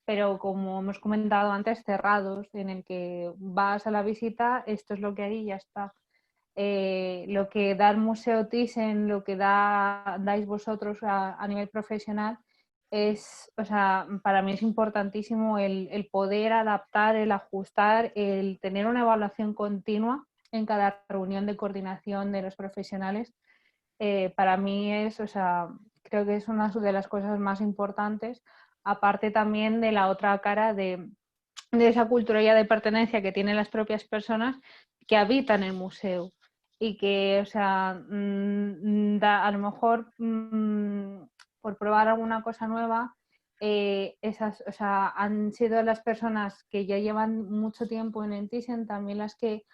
Speaker 4: pero como hemos comentado antes, cerrados, en el que vas a la visita, esto es lo que hay y ya está. Lo que da el Museo Thyssen, lo que dais vosotros a nivel profesional, o sea, para mí es importantísimo el poder adaptar, el ajustar, el tener una evaluación continua en cada reunión de coordinación de los profesionales. Para mí o sea, creo que es una de las cosas más importantes, aparte también de la otra cara de esa cultura ya de pertenencia que tienen las propias personas que habitan el museo, y que, o sea, a lo mejor por probar alguna cosa nueva, o sea, han sido las personas que ya llevan mucho tiempo en el Thyssen también las que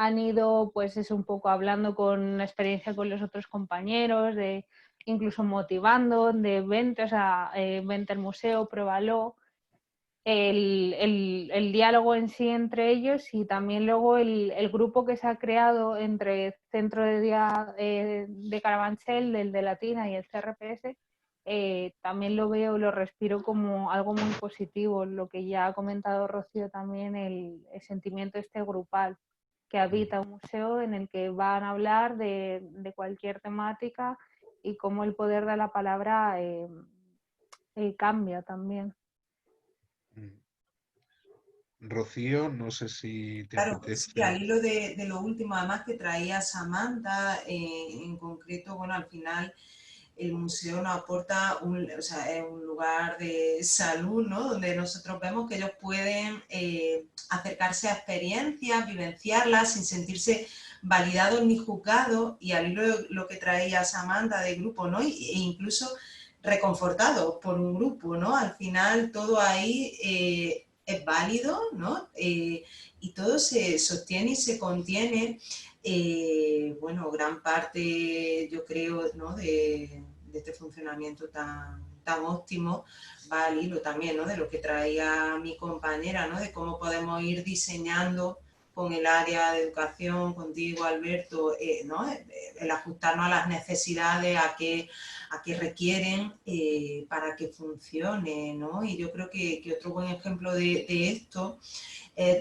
Speaker 4: han ido, pues es un poco hablando con la experiencia con los otros compañeros, de incluso motivando, de vente, o sea, vente al museo, pruébalo. El diálogo en sí entre ellos, y también luego el grupo que se ha creado entre Centro de Día de Carabanchel, del de Latina, y el CRPS, también lo veo, lo respiro como algo muy positivo, lo que ya ha comentado Rocío también, el sentimiento este grupal que habita un museo, en el que van a hablar de cualquier temática, y cómo el poder de la palabra cambia también.
Speaker 1: Rocío, no sé si te
Speaker 3: Claro,
Speaker 1: apetece.
Speaker 3: sí, al hilo de lo último además que traía Samantha, en concreto, bueno, al final el museo nos aporta o sea, es un lugar de salud, ¿no? Donde nosotros vemos que ellos pueden acercarse a experiencias, vivenciarlas sin sentirse validados ni juzgados, y al hilo de lo que traía Samantha de grupo, ¿no? E incluso reconfortados por un grupo, ¿no? Al final todo ahí es válido, ¿no? Y todo se sostiene y se contiene. Bueno, gran parte, yo creo, ¿no? de este funcionamiento tan óptimo va al hilo también, ¿no? De lo que traía mi compañera, ¿no? De cómo podemos ir diseñando con el área de educación, contigo, Alberto, ¿no? El ajustarnos a las necesidades, a qué requieren para que funcione, ¿no? Y yo creo que otro buen ejemplo de esto,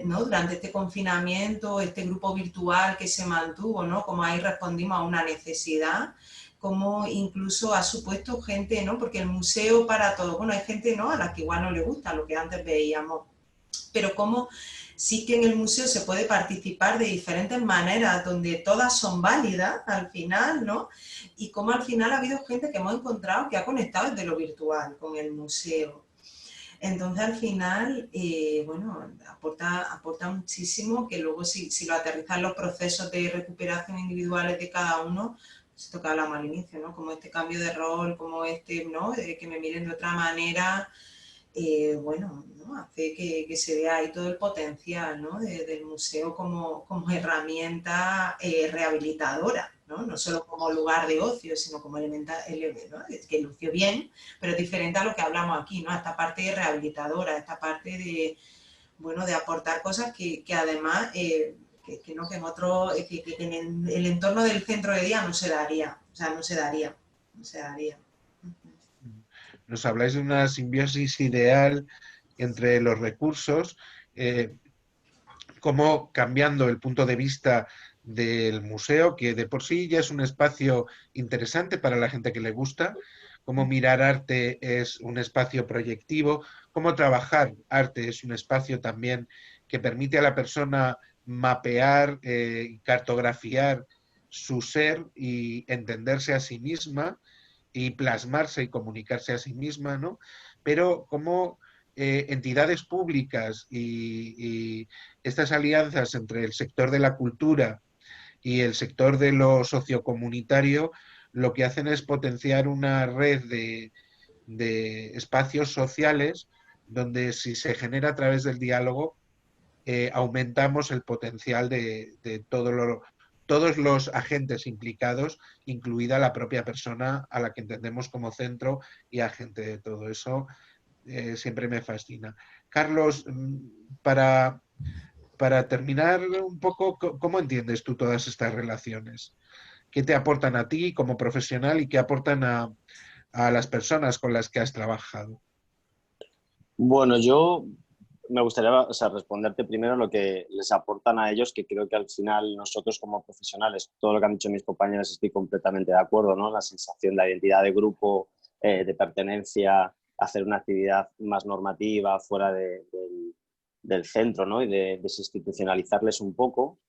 Speaker 3: ¿no? Durante este confinamiento, este grupo virtual que se mantuvo, ¿no? Como ahí respondimos a una necesidad, como incluso ha supuesto gente, ¿no? Porque el museo para todo, bueno, hay gente, ¿no? A la que igual no le gusta lo que antes veíamos, pero como sí que en el museo se puede participar de diferentes maneras, donde todas son válidas al final, ¿no? Y como al final ha habido gente que hemos encontrado que ha conectado desde lo virtual con el museo. Entonces, al final, bueno, aporta muchísimo, que luego si lo aterrizan los procesos de recuperación individuales de cada uno, esto que hablamos al inicio, ¿no? Como este cambio de rol, como este, ¿no? Que me miren de otra manera, bueno, ¿no? Hace que se vea ahí todo el potencial, ¿no? Del museo como herramienta rehabilitadora, ¿no? No solo como lugar de ocio, sino como elemento, ¿no? Que lució bien, pero es diferente a lo que hablamos aquí, ¿no? Esta parte rehabilitadora, esta parte de, bueno, de aportar cosas que además, que no, que en otro, que en el entorno del centro de día no se daría, o sea, no se daría.
Speaker 1: Nos habláis de una simbiosis ideal entre los recursos, cómo cambiando el punto de vista del museo, que de por sí ya es un espacio interesante para la gente que le gusta, cómo mirar arte es un espacio proyectivo, cómo trabajar arte es un espacio también que permite a la persona mapear y cartografiar su ser y entenderse a sí misma y plasmarse y comunicarse a sí misma, ¿no? Pero como entidades públicas y estas alianzas entre el sector de la cultura y el sector de lo sociocomunitario lo que hacen es potenciar una red de espacios sociales donde si se genera a través del diálogo aumentamos el potencial de todos los agentes implicados, incluida la propia persona a la que entendemos como centro y agente de todo eso. Siempre me fascina. Carlos, para terminar un poco, ¿cómo entiendes tú todas estas relaciones? ¿Qué te aportan a ti como profesional y qué aportan a las personas con las que has trabajado?
Speaker 5: Bueno, yo me gustaría, o sea, responderte primero lo que les aportan a ellos, que creo que al final nosotros como profesionales, todo lo que han dicho mis compañeros, estoy completamente de acuerdo, ¿no? La sensación de identidad de grupo, de pertenencia, hacer una actividad más normativa fuera del centro, ¿no? Y de desinstitucionalizarles un poco.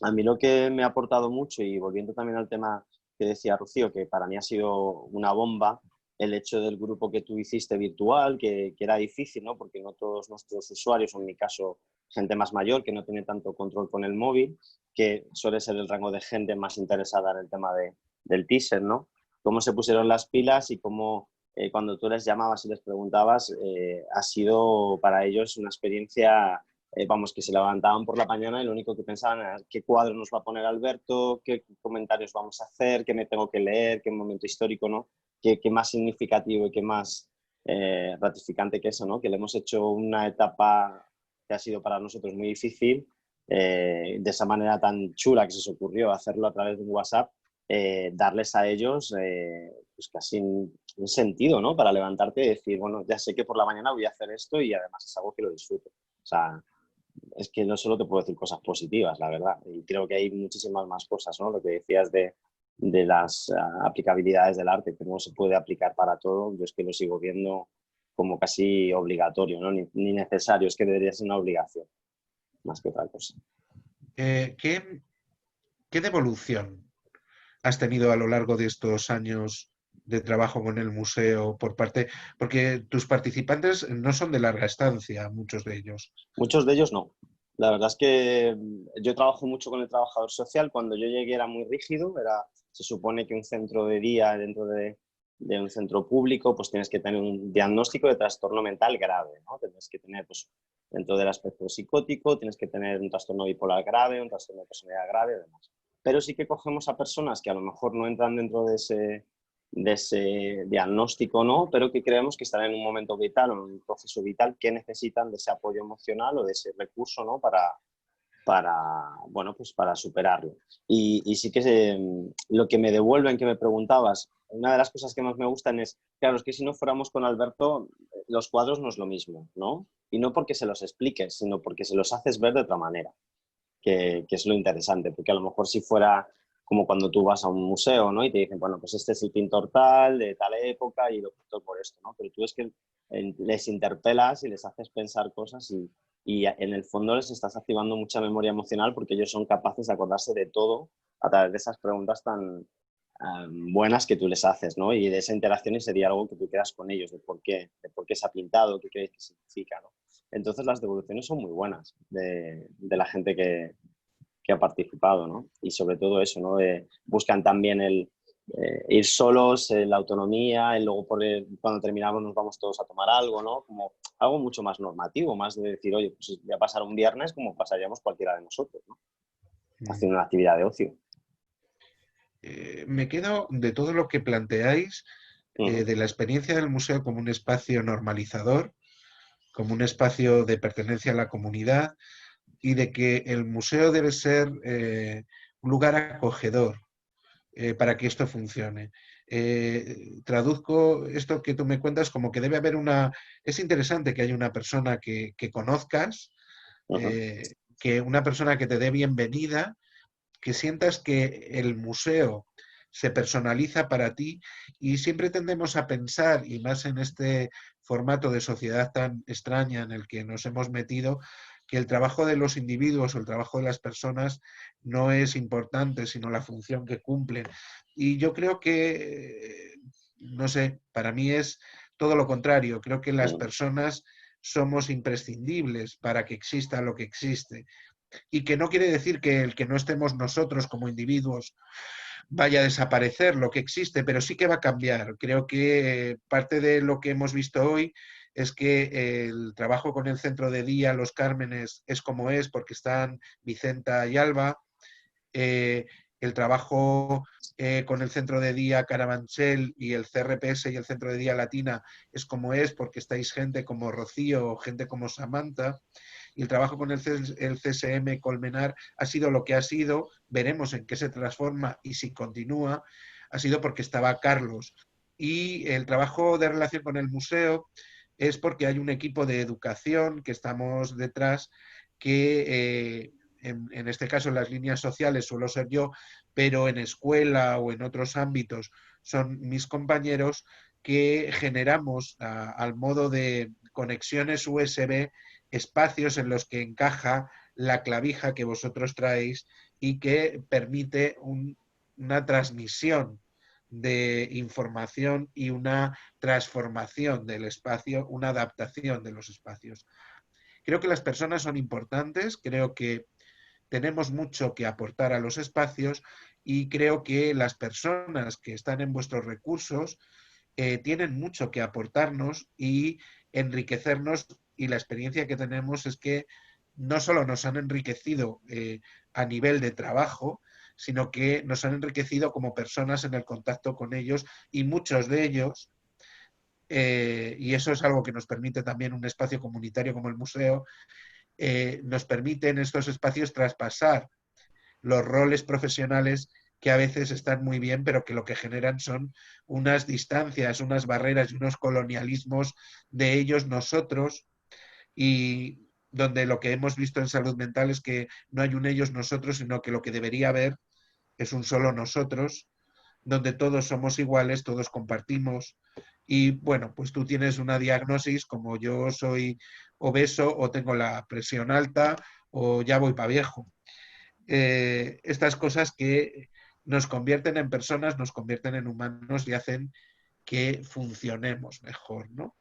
Speaker 5: A mí lo que me ha aportado mucho, y volviendo también al tema que decía Rocío, que para mí ha sido una bomba, el hecho del grupo que tú hiciste virtual, que era difícil, ¿no? Porque no todos nuestros usuarios, o en mi caso, gente más mayor que no tiene tanto control con el móvil, que suele ser el rango de gente más interesada en el tema del teaser, ¿no? Cómo se pusieron las pilas y cómo cuando tú les llamabas y les preguntabas, ha sido para ellos una experiencia, vamos, que se levantaban por la mañana y lo único que pensaban era qué cuadro nos va a poner Alberto, qué comentarios vamos a hacer, qué me tengo que leer, qué momento histórico, ¿no? Qué más significativo y qué más gratificante que eso, ¿no? Que le hemos hecho una etapa que ha sido para nosotros muy difícil, de esa manera tan chula que se os ocurrió hacerlo a través de un WhatsApp, darles a ellos pues casi un sentido, ¿no? Para levantarte y decir, bueno, ya sé que por la mañana voy a hacer esto y además es algo que lo disfruto. O sea, es que no solo te puedo decir cosas positivas, la verdad. Y creo que hay muchísimas más cosas, ¿no? Lo que decías de las aplicabilidades del arte, que no se puede aplicar para todo, yo es que lo sigo viendo como casi obligatorio, ¿no? Ni necesario, es que debería ser una obligación, más que otra cosa.
Speaker 1: ¿Qué devolución has tenido a lo largo de estos años de trabajo con el museo por parte, porque tus participantes no son de larga estancia, muchos de ellos.
Speaker 5: Muchos de ellos no. La verdad es que yo trabajo mucho con el trabajador social. Cuando yo llegué era muy rígido. Se supone que un centro de día dentro de un centro público, pues tienes que tener un diagnóstico de trastorno mental grave, ¿no? Tienes que tener, pues, dentro del aspecto psicótico, tienes que tener un trastorno bipolar grave, un trastorno de personalidad grave y demás. Pero sí que cogemos a personas que a lo mejor no entran dentro de ese diagnóstico, ¿no? Pero que creemos que están en un momento vital o en un proceso vital que necesitan de ese apoyo emocional o de ese recurso, ¿no? Bueno, pues para superarlo. Y sí que lo que me devuelven, que me preguntabas, una de las cosas que más me gustan es, claro, es que si no fuéramos con Alberto, los cuadros no es lo mismo, ¿no? Y no porque se los expliques, sino porque se los haces ver de otra manera, que es lo interesante, porque a lo mejor si fuera como cuando tú vas a un museo, ¿no? Y te dicen, bueno, pues este es el pintor tal, de tal época, y lo pintó por esto, ¿no? Pero tú es que les interpelas y les haces pensar cosas y en el fondo les estás activando mucha memoria emocional porque ellos son capaces de acordarse de todo a través de esas preguntas tan buenas que tú les haces, ¿no? Y de esa interacción y ese diálogo que tú quedas con ellos, de por qué se ha pintado, qué crees que significa, ¿no? Entonces las devoluciones son muy buenas de la gente que ha participado, ¿no? Y sobre todo eso, ¿no? Buscan también el ir solos, la autonomía, y luego cuando terminamos nos vamos todos a tomar algo, ¿no? Como algo mucho más normativo, más de decir, oye, pues voy a pasar un viernes como pasaríamos cualquiera de nosotros, ¿no? Haciendo una actividad de ocio.
Speaker 1: Me quedo de todo lo que planteáis, de la experiencia del museo como un espacio normalizador, como un espacio de pertenencia a la comunidad, y de que el museo debe ser un lugar acogedor para que esto funcione. Traduzco esto que tú me cuentas como que debe haber es interesante que haya una persona que conozcas, que una persona que te dé bienvenida, que sientas que el museo se personaliza para ti, y siempre tendemos a pensar, y más en este formato de sociedad tan extraña en el que nos hemos metido, que el trabajo de los individuos o el trabajo de las personas no es importante, sino la función que cumplen. Y yo creo que, no sé, para mí es todo lo contrario. Creo que las personas somos imprescindibles para que exista lo que existe. Y que no quiere decir que el que no estemos nosotros como individuos vaya a desaparecer lo que existe, pero sí que va a cambiar. Creo que parte de lo que hemos visto hoy es que el trabajo con el centro de día, Los Cármenes, es como es, porque están Vicenta y Alba. El trabajo con el centro de día Carabanchel y el CRPS y el centro de día Latina es como es, porque estáis gente como Rocío o gente como Samantha. Y el trabajo con el CSM Colmenar ha sido lo que ha sido, veremos en qué se transforma y si continúa, ha sido porque estaba Carlos. Y el trabajo de relación con el museo es porque hay un equipo de educación que estamos detrás, que en este caso en las líneas sociales suelo ser yo, pero en escuela o en otros ámbitos son mis compañeros, que generamos al modo de conexiones USB espacios en los que encaja la clavija que vosotros traéis y que permite una transmisión de información y una transformación del espacio, una adaptación de los espacios. Creo que las personas son importantes, creo que tenemos mucho que aportar a los espacios, y creo que las personas que están en vuestros recursos tienen mucho que aportarnos y enriquecernos, y la experiencia que tenemos es que no solo nos han enriquecido a nivel de trabajo, sino que nos han enriquecido como personas en el contacto con ellos, y muchos de ellos, y eso es algo que nos permite también un espacio comunitario como el museo, nos permite en estos espacios traspasar los roles profesionales que a veces están muy bien, pero que lo que generan son unas distancias, unas barreras y unos colonialismos de ellos, nosotros, y donde lo que hemos visto en salud mental es que no hay un ellos, nosotros, sino que lo que debería haber es un solo nosotros, donde todos somos iguales, todos compartimos. Y bueno, pues tú tienes una diagnosis, como yo soy obeso o tengo la presión alta o ya voy para viejo. Estas cosas que nos convierten en personas, nos convierten en humanos y hacen que funcionemos mejor, ¿no?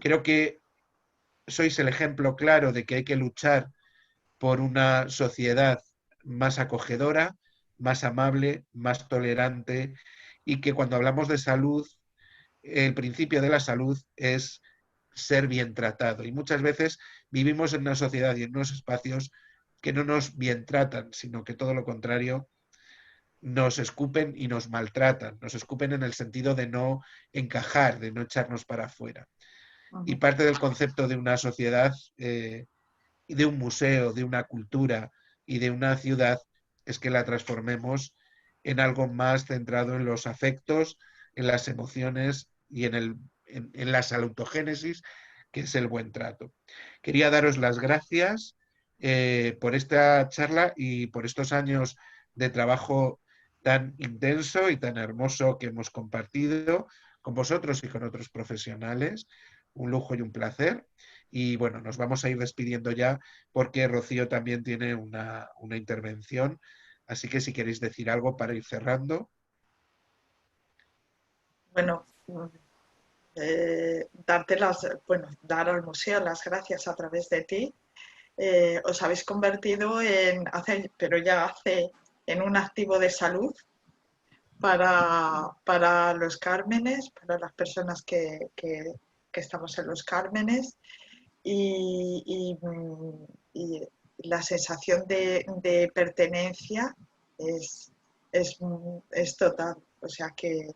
Speaker 1: Creo que sois el ejemplo claro de que hay que luchar por una sociedad más acogedora, más amable, más tolerante, y que cuando hablamos de salud, el principio de la salud es ser bien tratado. Y muchas veces vivimos en una sociedad y en unos espacios que no nos bien tratan, sino que todo lo contrario, nos escupen y nos maltratan. Nos escupen en el sentido de no encajar, de no echarnos para afuera. Y parte del concepto de una sociedad, de un museo, de una cultura y de una ciudad es que la transformemos en algo más centrado en los afectos, en las emociones y en la salutogénesis, que es el buen trato. Quería daros las gracias por esta charla y por estos años de trabajo tan intenso y tan hermoso que hemos compartido con vosotros y con otros profesionales. Un lujo y un placer. Y bueno, nos vamos a ir despidiendo ya porque Rocío también tiene una intervención. Así que si queréis decir algo para ir cerrando.
Speaker 2: Bueno, dar al museo las gracias a través de ti. Os habéis convertido en un activo de salud para los Cármenes, para las personas que estamos en los Cármenes, y la sensación de pertenencia es total. O sea que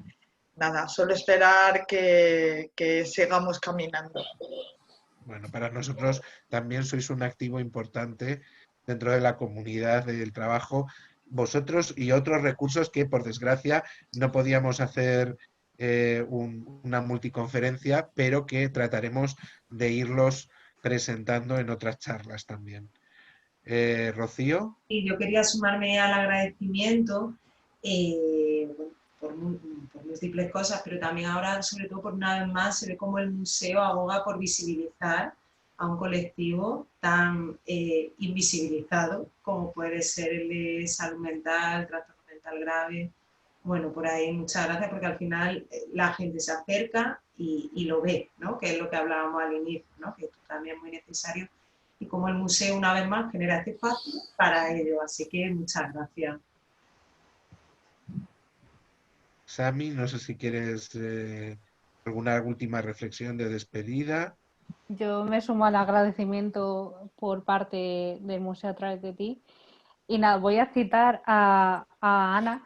Speaker 2: nada, solo esperar que sigamos caminando.
Speaker 1: Bueno, para nosotros también sois un activo importante dentro de la comunidad del trabajo. Vosotros y otros recursos que, por desgracia, no podíamos hacer una multiconferencia, pero que trataremos de irlos presentando en otras charlas también. Rocío.
Speaker 3: Y yo quería sumarme al agradecimiento por múltiples cosas, pero también ahora, sobre todo, por una vez más, se ve como el museo aboga por visibilizar a un colectivo tan invisibilizado como puede ser el de salud mental, trastorno mental grave. Bueno, por ahí muchas gracias, porque al final la gente se acerca y lo ve, ¿no? Que es lo que hablábamos al inicio, ¿no? Que esto también es muy necesario, y como el museo una vez más genera este espacio para ello. Así que muchas gracias.
Speaker 1: Sami, no sé si quieres alguna última reflexión de despedida.
Speaker 4: Yo me sumo al agradecimiento por parte del museo a través de ti. Y nada, voy a citar a Ana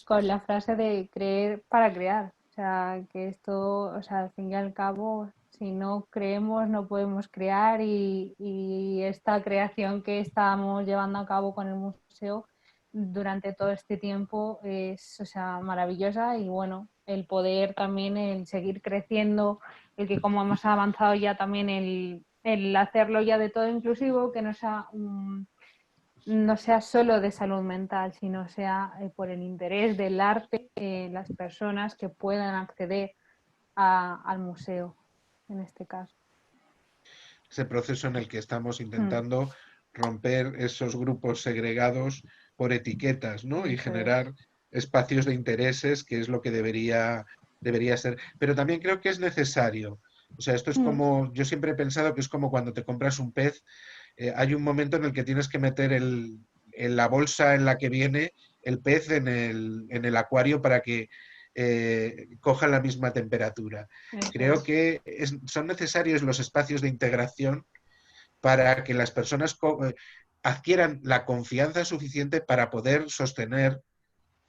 Speaker 4: con la frase de creer para crear. O sea, que esto, o sea, al fin y al cabo, si no creemos, no podemos crear, y esta creación que estamos llevando a cabo con el museo durante todo este tiempo es, o sea, maravillosa. Y bueno, el poder también, el seguir creciendo, el que como hemos avanzado ya también, el hacerlo ya de todo inclusivo, que no sea no sea solo de salud mental, sino sea por el interés del arte, las personas que puedan acceder al museo, en este caso.
Speaker 1: Ese proceso en el que estamos intentando romper esos grupos segregados por etiquetas, ¿no? Y generar espacios de intereses, que es lo que debería ser. Pero también creo que es necesario. O sea, esto es como, yo siempre he pensado que es como cuando te compras un pez, hay un momento en el que tienes que meter en la bolsa en la que viene el pez en el acuario para que cojan la misma temperatura. Creo que son necesarios los espacios de integración para que las personas adquieran la confianza suficiente para poder sostener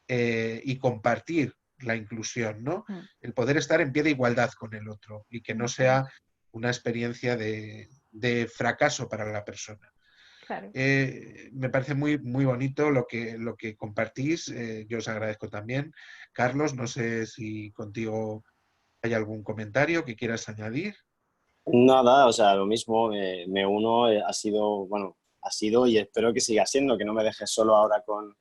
Speaker 1: y compartir la inclusión, ¿no? El poder estar en pie de igualdad con el otro y que no sea una experiencia de fracaso para la persona.
Speaker 4: Claro.
Speaker 1: Me parece muy, muy bonito lo que compartís. Yo os agradezco también. Carlos, no sé si contigo hay algún comentario que quieras añadir.
Speaker 5: Nada, o sea, lo mismo, me uno, ha sido y espero que siga siendo, que no me dejes solo ahora con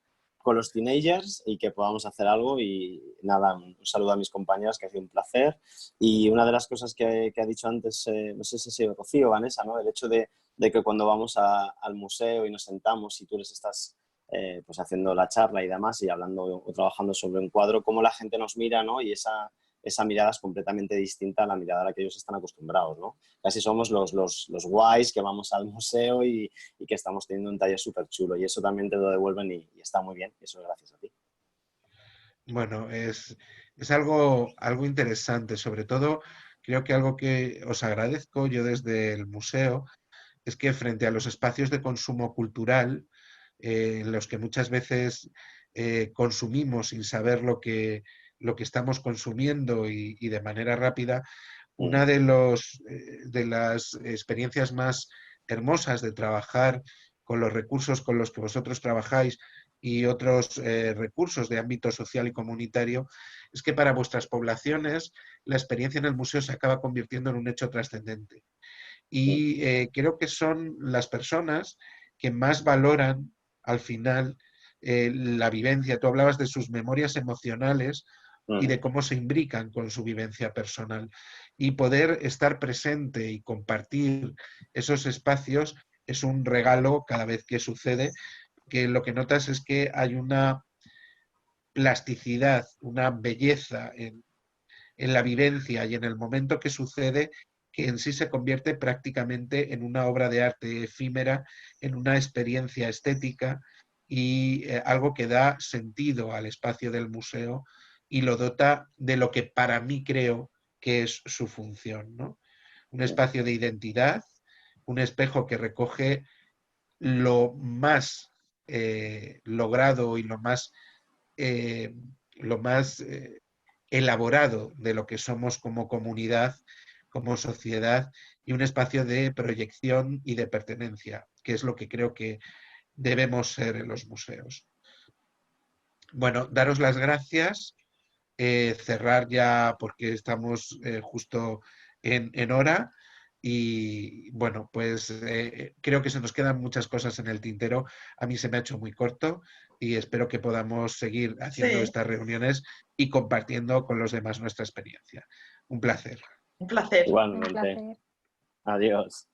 Speaker 5: los teenagers y que podamos hacer algo. Y nada, un saludo a mis compañeras, que ha sido un placer. Y una de las cosas que ha dicho antes, no sé si ha sido Rocío o Vanessa, ¿no? El hecho de que cuando vamos al museo y nos sentamos y tú les estás pues haciendo la charla y demás y hablando o trabajando sobre un cuadro, cómo la gente nos mira, ¿no? Y esa mirada es completamente distinta a la mirada a la que ellos están acostumbrados, ¿no? Casi somos los guays que vamos al museo y que estamos teniendo un taller súper chulo, y eso también te lo devuelven y está muy bien, y eso es gracias a ti.
Speaker 1: Bueno, es algo interesante, sobre todo creo que algo que os agradezco yo desde el museo es que frente a los espacios de consumo cultural, en los que muchas veces consumimos sin saber lo que estamos consumiendo y de manera rápida, una de las experiencias más hermosas de trabajar con los recursos con los que vosotros trabajáis y otros recursos de ámbito social y comunitario, es que para vuestras poblaciones la experiencia en el museo se acaba convirtiendo en un hecho trascendente. Y creo que son las personas que más valoran al final la vivencia. Tú hablabas de sus memorias emocionales y de cómo se imbrican con su vivencia personal. Y poder estar presente y compartir esos espacios es un regalo cada vez que sucede, que lo que notas es que hay una plasticidad, una belleza en la vivencia y en el momento que sucede, que en sí se convierte prácticamente en una obra de arte efímera, en una experiencia estética y algo que da sentido al espacio del museo y lo dota de lo que para mí creo que es su función, ¿no? Un espacio de identidad, un espejo que recoge lo más logrado y lo más elaborado de lo que somos como comunidad, como sociedad, y un espacio de proyección y de pertenencia, que es lo que creo que debemos ser en los museos. Bueno, daros las gracias, cerrar ya porque estamos justo en hora. Y bueno, pues creo que se nos quedan muchas cosas en el tintero. A mí se me ha hecho muy corto y espero que podamos seguir haciendo estas reuniones y compartiendo con los demás nuestra experiencia. Un placer.
Speaker 2: Un placer.
Speaker 5: Igualmente.
Speaker 4: Un placer.
Speaker 5: Adiós.